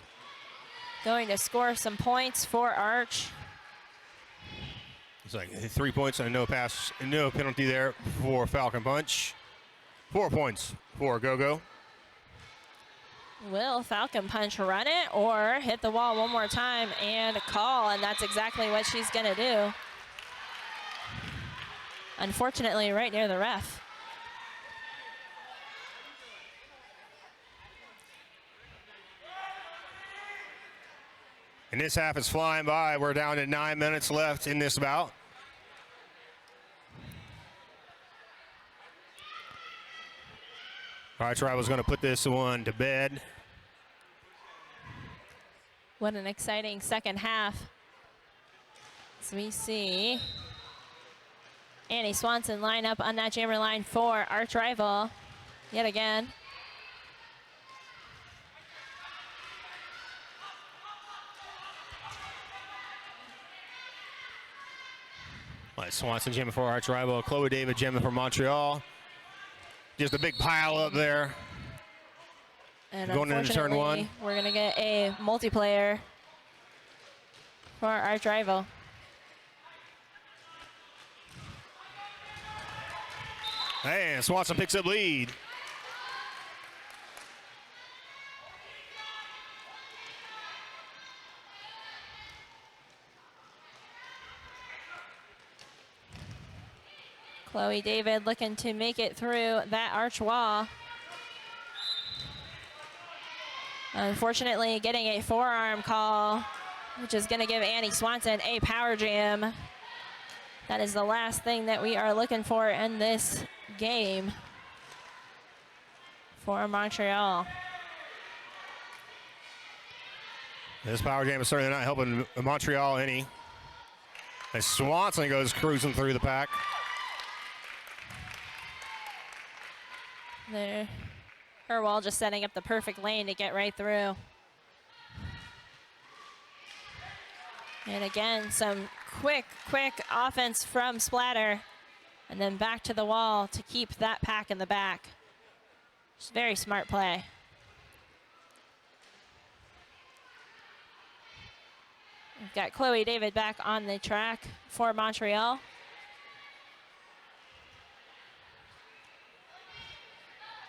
Speaker 2: Going to score some points for Arch.
Speaker 1: It's like 3 points and a no pass, no penalty there for Falcon Punch. 4 points for Go-Go.
Speaker 2: Will Falcon Punch run it or hit the wall one more time and call? And that's exactly what she's going to do. Unfortunately, right near the ref.
Speaker 1: And this half is flying by. We're down to 9 minutes left in this bout. All right, Rival's going to put this one to bed.
Speaker 2: What an exciting second half. As we see Annie Swanson line up on that jammer line for Arch Rival yet again.
Speaker 1: Swanson jamming for Arch Rival. Chloe David jamming for Montreal. Just a big pile up there.
Speaker 2: And
Speaker 1: going into turn one.
Speaker 2: We're going to get a multiplayer for Arch Rival.
Speaker 1: Hey, and Swanson picks up lead.
Speaker 2: Chloe David looking to make it through that arch wall. Unfortunately, getting a forearm call, which is going to give Annie Swanson a power jam. That is the last thing that we are looking for in this game for Montreal.
Speaker 1: This power jam is certainly not helping Montreal any. As Swanson goes cruising through the pack.
Speaker 2: There, her wall just setting up the perfect lane to get right through. And again, some quick offense from Splatter. And then back to the wall to keep that pack in the back. Just very smart play. We've got Chloe David back on the track for Montreal.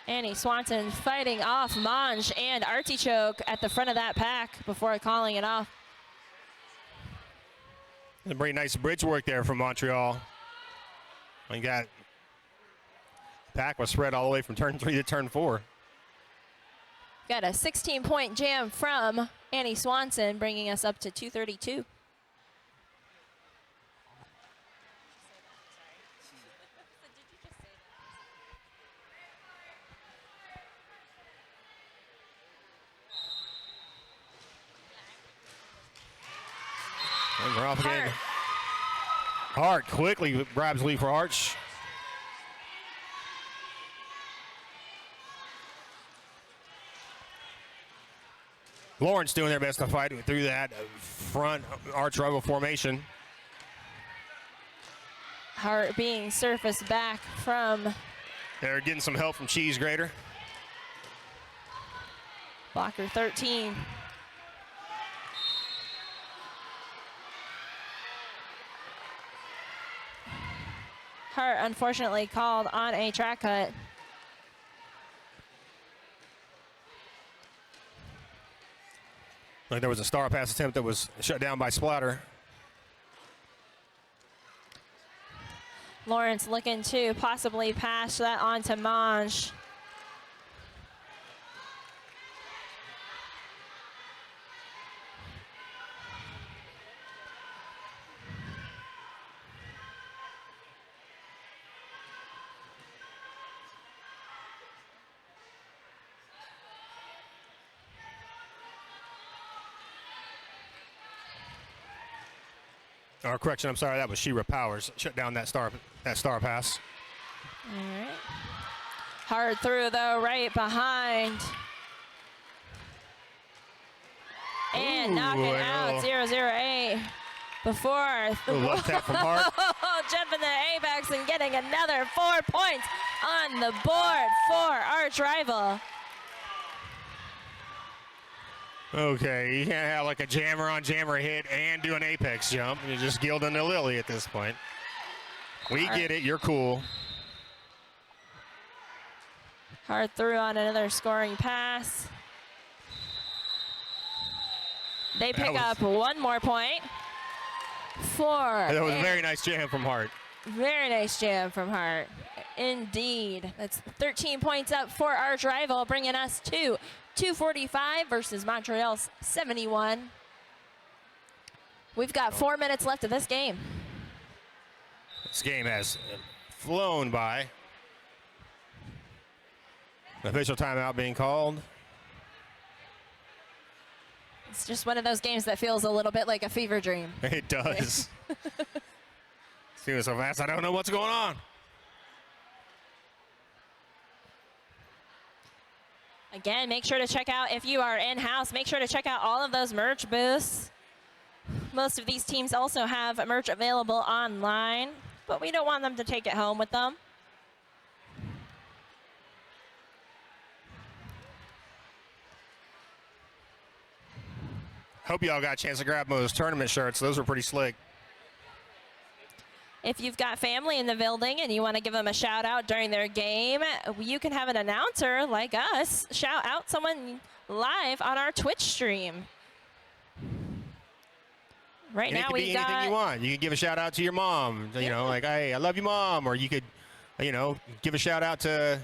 Speaker 2: Annie Swanson fighting off Monge and Artichoke at the front of that pack before calling it off.
Speaker 1: A very nice bridge work there from Montreal. We got pack was spread all the way from turn 3 to turn 4.
Speaker 2: Got a 16-point jam from Annie Swanson bringing us up to 232.
Speaker 1: And we're off again. Hart quickly grabs lead for Arch. Lawrence doing their best to fight through that front Arch rival formation.
Speaker 2: Hart being surfaced back from.
Speaker 1: They're getting some help from Cheese Grater.
Speaker 2: Blocker 13. Hart unfortunately called on a track cut.
Speaker 1: Like there was a star pass attempt that was shut down by Splatter.
Speaker 2: Lawrence looking to possibly pass that on to Monge.
Speaker 1: Or correction, I'm sorry, that was Shira Powers. Shut down that star pass.
Speaker 2: All right. Hard through though, right behind. And knock it out, 0-0-8. Before
Speaker 1: left tap from Hart.
Speaker 2: Jumping the apex and getting another 4 points on the board for Arch Rival.
Speaker 1: Okay, you can't have like a jammer on jammer hit and do an apex jump. You're just gilding the lily at this point. We get it, you're cool.
Speaker 2: Hard through on another scoring pass. They pick up one more point.
Speaker 1: That was a very nice jam from Hart.
Speaker 2: Very nice jam from Hart. Indeed. That's 13 points up for Arch Rival, bringing us to 245 versus Montreal's 71. We've got 4 minutes left of this game.
Speaker 1: This game has flown by. Official timeout being called.
Speaker 2: It's just one of those games that feels a little bit like a fever dream.
Speaker 1: It does. It's moving so fast, I don't know what's going on.
Speaker 2: Again, make sure to check out, if you are in-house, make sure to check out all of those merch booths. Most of these teams also have merch available online, but we don't want them to take it home with them.
Speaker 1: Hope y'all got a chance to grab those tournament shirts. Those were pretty slick.
Speaker 2: If you've got family in the building and you want to give them a shout out during their game, you can have an announcer like us shout out someone live on our Twitch stream. Right now we got
Speaker 1: anything you want. You can give a shout out to your mom, you know, like, hey, I love you, Mom. Or you could, you know, give a shout out to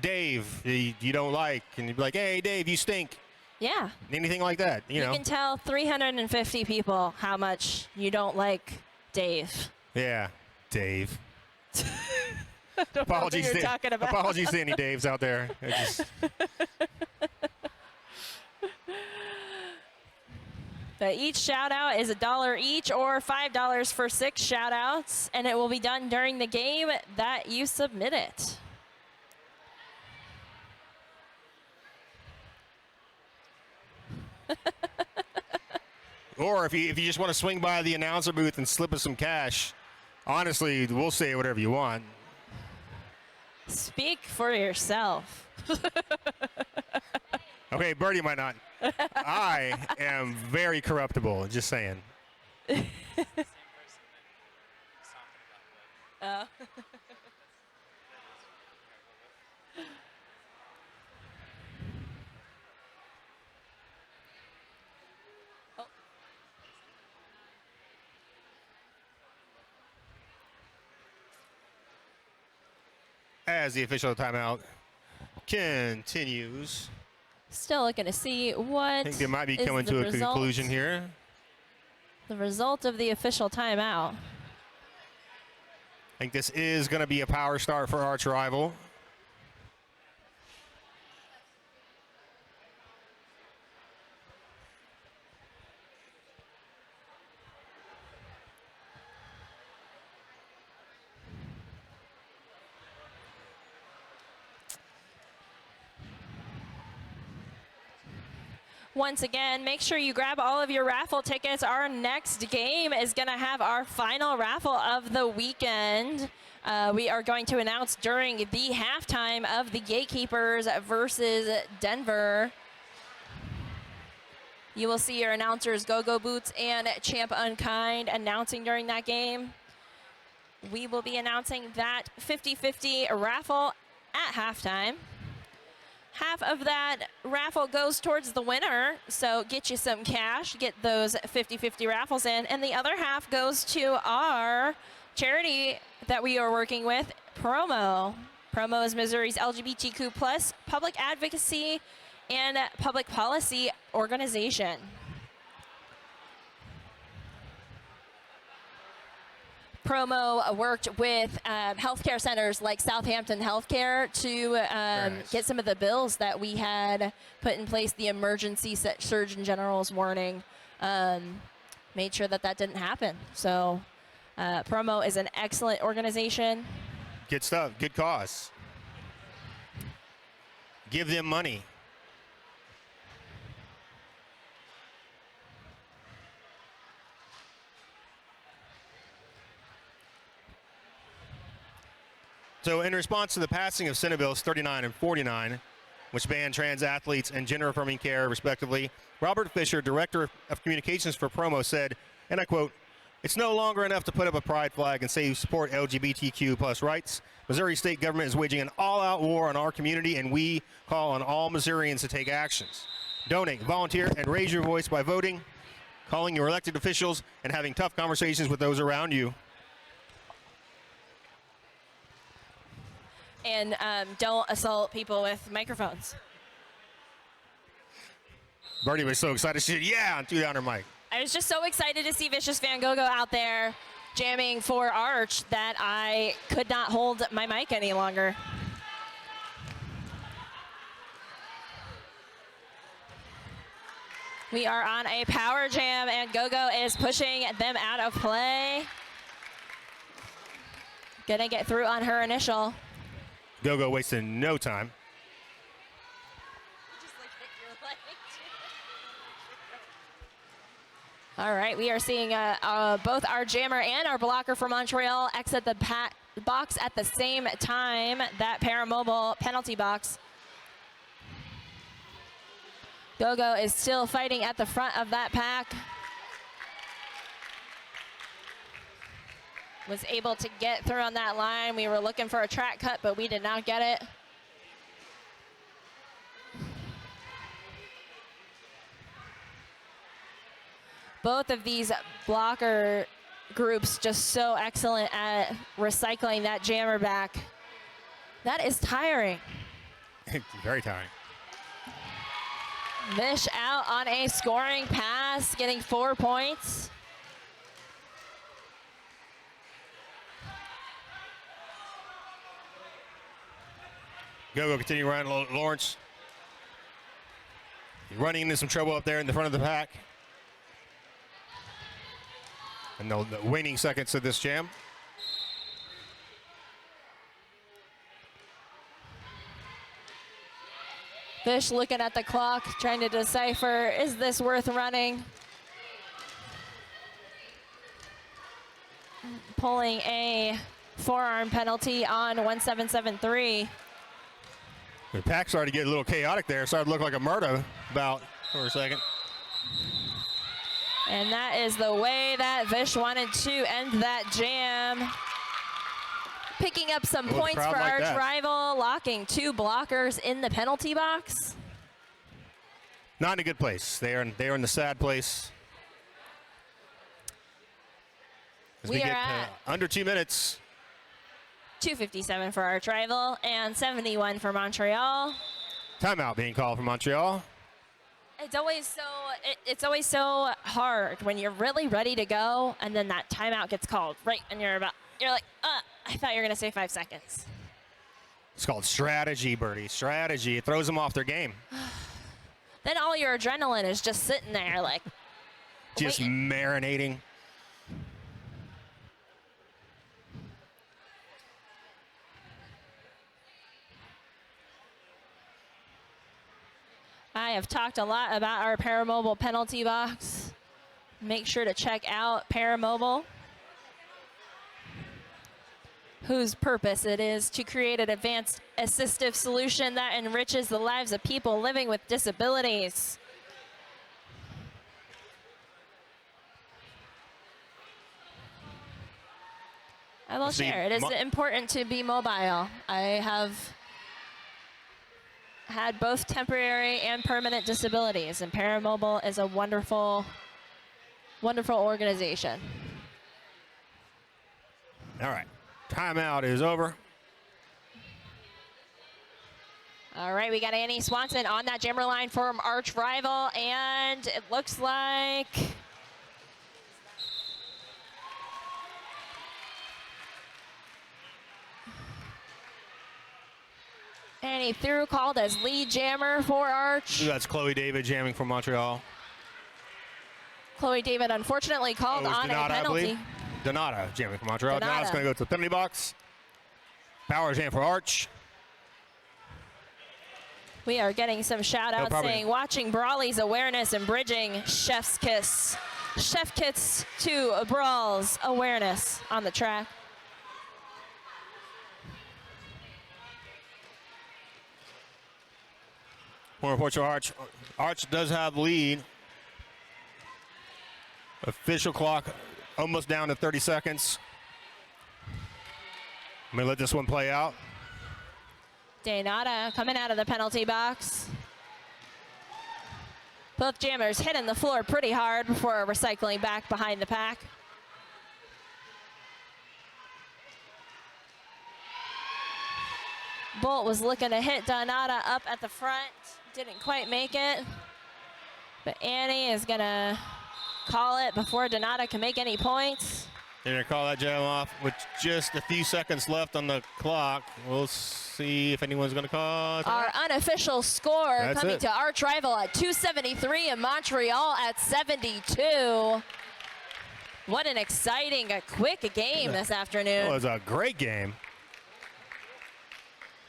Speaker 1: Dave you don't like, and you'd be like, hey, Dave, you stink.
Speaker 2: Yeah.
Speaker 1: Anything like that, you know.
Speaker 2: You can tell 350 people how much you don't like Dave.
Speaker 1: Yeah, Dave.
Speaker 2: Apologies to
Speaker 1: apologies to any Daves out there.
Speaker 2: But each shout out is $1 each or $5 for 6 shout outs, and it will be done during the game that you submit it.
Speaker 1: Or if you just want to swing by the announcer booth and slip us some cash, honestly, we'll say whatever you want.
Speaker 2: Speak for yourself.
Speaker 1: Okay, Birdie might not. I am very corruptible, just saying.
Speaker 2: Oh.
Speaker 1: As the official timeout continues.
Speaker 2: Still looking to see what
Speaker 1: I think they might be
Speaker 2: is
Speaker 1: coming
Speaker 2: the
Speaker 1: to a
Speaker 2: result.
Speaker 1: conclusion here.
Speaker 2: The result of the official timeout.
Speaker 1: I think this is going to be a power start for Arch Rival.
Speaker 2: Once again, make sure you grab all of your raffle tickets. Our next game is going to have our final raffle of the weekend. We are going to announce during the halftime of the Gatekeepers versus Denver. You will see your announcers, Go-Go Boots and Champ Unkind, announcing during that game. We will be announcing that 50-50 raffle at halftime. Half of that raffle goes towards the winner, so get you some cash, get those 50-50 raffles in, and the other half goes to our charity that we are working with, Promo. Promo is Missouri's LGBTQ plus public advocacy and public policy organization. Promo worked with healthcare centers like Southampton Healthcare to get some of the bills that we had put in place, the emergency Surgeon General's warning, made sure that that didn't happen. So Promo is an excellent organization.
Speaker 1: Good stuff, good cause. Give them money. So in response to the passing of Senate Bills 39 and 49, which ban trans athletes and gender-affirming care, respectively, Robert Fisher, Director of Communications for Promo, said, and I quote, "It's no longer enough to put up a pride flag and say you support LGBTQ plus rights. Missouri state government is waging an all-out war on our community, and we call on all Missourians to take actions. Donate, volunteer, and raise your voice by voting, calling your elected officials, and having tough conversations with those around you."
Speaker 2: And don't assault people with microphones.
Speaker 1: Bernie was so excited. She said, yeah, and threw down her mic.
Speaker 2: I was just so excited to see Vicious Van Gogh out there jamming for Arch that I could not hold my mic any longer. We are on a power jam, and Go-Go is pushing them out of play. Gonna get through on her initial.
Speaker 1: Go-Go wasted no time.
Speaker 2: All right, we are seeing both our jammer and our blocker from Montreal exit the box at the same time, that paramobile penalty box. Go-Go is still fighting at the front of that pack. Was able to get through on that line. We were looking for a track cut, but we did not get it. Both of these blocker groups just so excellent at recycling that jammer back. That is tiring.
Speaker 1: Very tiring.
Speaker 2: Vish out on a scoring pass, getting 4 points.
Speaker 1: Go-Go continue around Lawrence. Running into some trouble up there in the front of the pack. And the waning seconds of this jam.
Speaker 2: Vish looking at the clock, trying to decipher, is this worth running? Pulling a forearm penalty on 1773.
Speaker 1: The pack started to get a little chaotic there. Started to look like a murder bout for a second.
Speaker 2: And that is the way that Vish wanted to end that jam. Picking up some points for
Speaker 1: like
Speaker 2: Arch
Speaker 1: that.
Speaker 2: Rival, locking 2 blockers in the penalty box.
Speaker 1: Not in a good place. They are in the sad place. As we
Speaker 2: We are
Speaker 1: get
Speaker 2: at
Speaker 1: under 2 minutes.
Speaker 2: 2:57 for Arch Rival and 71 for Montreal.
Speaker 1: Timeout being called for Montreal.
Speaker 2: It's always so hard when you're really ready to go, and then that timeout gets called right, and you're like, I thought you were gonna say 5 seconds.
Speaker 1: It's called strategy, Birdie. Strategy. It throws them off their game.
Speaker 2: Then all your adrenaline is just sitting there, like,
Speaker 1: just
Speaker 2: waiting.
Speaker 1: marinating.
Speaker 2: I have talked a lot about our Paramobile penalty box. Make sure to check out Paramobile, whose purpose it is to create an advanced assistive solution that enriches the lives of people living with disabilities. I will share, it is important to be mobile. I have had both temporary and permanent disabilities, and Paramobile is a wonderful, wonderful organization.
Speaker 1: All right, timeout is over.
Speaker 2: All right, we got Annie Swanson on that jammer line from Arch Rival, and it looks like Annie through, called as lead jammer for Arch.
Speaker 1: That's Chloe David jamming for Montreal.
Speaker 2: Chloe David unfortunately called on a penalty.
Speaker 1: Donata jamming for Montreal.
Speaker 2: Donata.
Speaker 1: Now it's going to go to the penalty box. Power jam for Arch.
Speaker 2: We are getting some shout outs saying, watching Brawley's awareness and bridging Chef's Kiss. Chef Kiss to Brawl's awareness on the track.
Speaker 1: More report to Arch. Arch does have the lead. Official clock almost down to 30 seconds. I'm going to let this one play out.
Speaker 2: Donata coming out of the penalty box. Both jammers hitting the floor pretty hard before recycling back behind the pack. Bolt was looking to hit Donata up at the front. Didn't quite make it. But Annie is going to call it before Donata can make any points.
Speaker 1: They're going to call that jam off with just a few seconds left on the clock. We'll see if anyone's going to call it.
Speaker 2: Our unofficial score
Speaker 1: That's
Speaker 2: coming
Speaker 1: it.
Speaker 2: to Arch Rival at 273 and Montreal at 72. What an exciting, quick game this afternoon.
Speaker 1: It was a great game.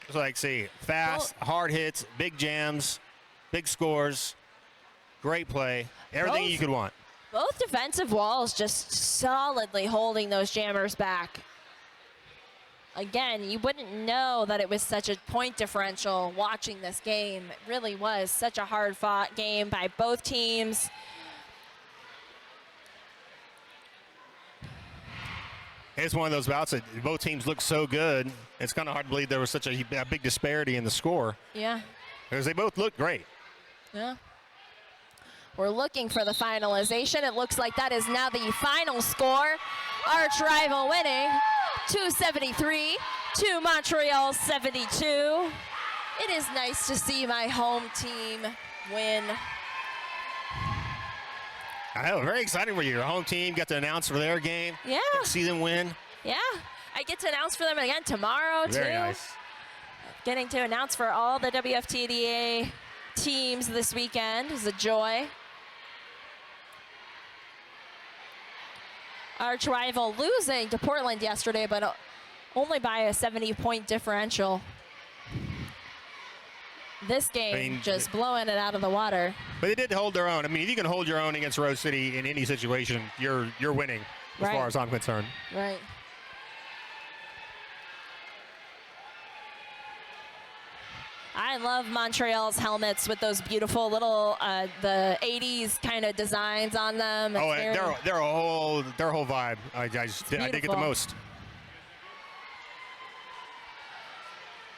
Speaker 1: Just like, see, fast, hard hits, big jams, big scores, great play, everything you could want.
Speaker 2: Both defensive walls just solidly holding those jammers back. Again, you wouldn't know that it was such a point differential watching this game. It really was such a hard-fought game by both teams.
Speaker 1: It's one of those bouts that both teams look so good. It's kind of hard to believe there was such a big disparity in the score.
Speaker 2: Yeah.
Speaker 1: Because they both look great.
Speaker 2: Yeah. We're looking for the finalization. It looks like that is now the final score. Arch Rival winning 273 to Montreal 72. It is nice to see my home team win.
Speaker 1: I know, very exciting for you. Your home team got to announce for their game.
Speaker 2: Yeah.
Speaker 1: See them win.
Speaker 2: Yeah. I get to announce for them again tomorrow,
Speaker 1: Very
Speaker 2: too.
Speaker 1: nice.
Speaker 2: Getting to announce for all the WFTDA teams this weekend is a joy. Arch Rival losing to Portland yesterday, but only by a 70-point differential. This game just blowing it out of the water.
Speaker 1: But they did hold their own. I mean, if you can hold your own against Rose City in any situation, you're winning as far as I'm concerned.
Speaker 2: Right. I love Montreal's helmets with those beautiful little the 80s kind of designs on them.
Speaker 1: Oh, their whole vibe. I dig it the most.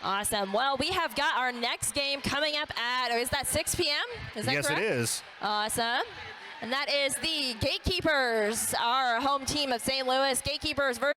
Speaker 2: Awesome. Well, we have got our next game coming up at, or is that 6 p.m.? Is that correct?
Speaker 1: Yes, it is.
Speaker 2: Awesome. And that is the Gatekeepers, our home team of St. Louis. Gatekeepers versus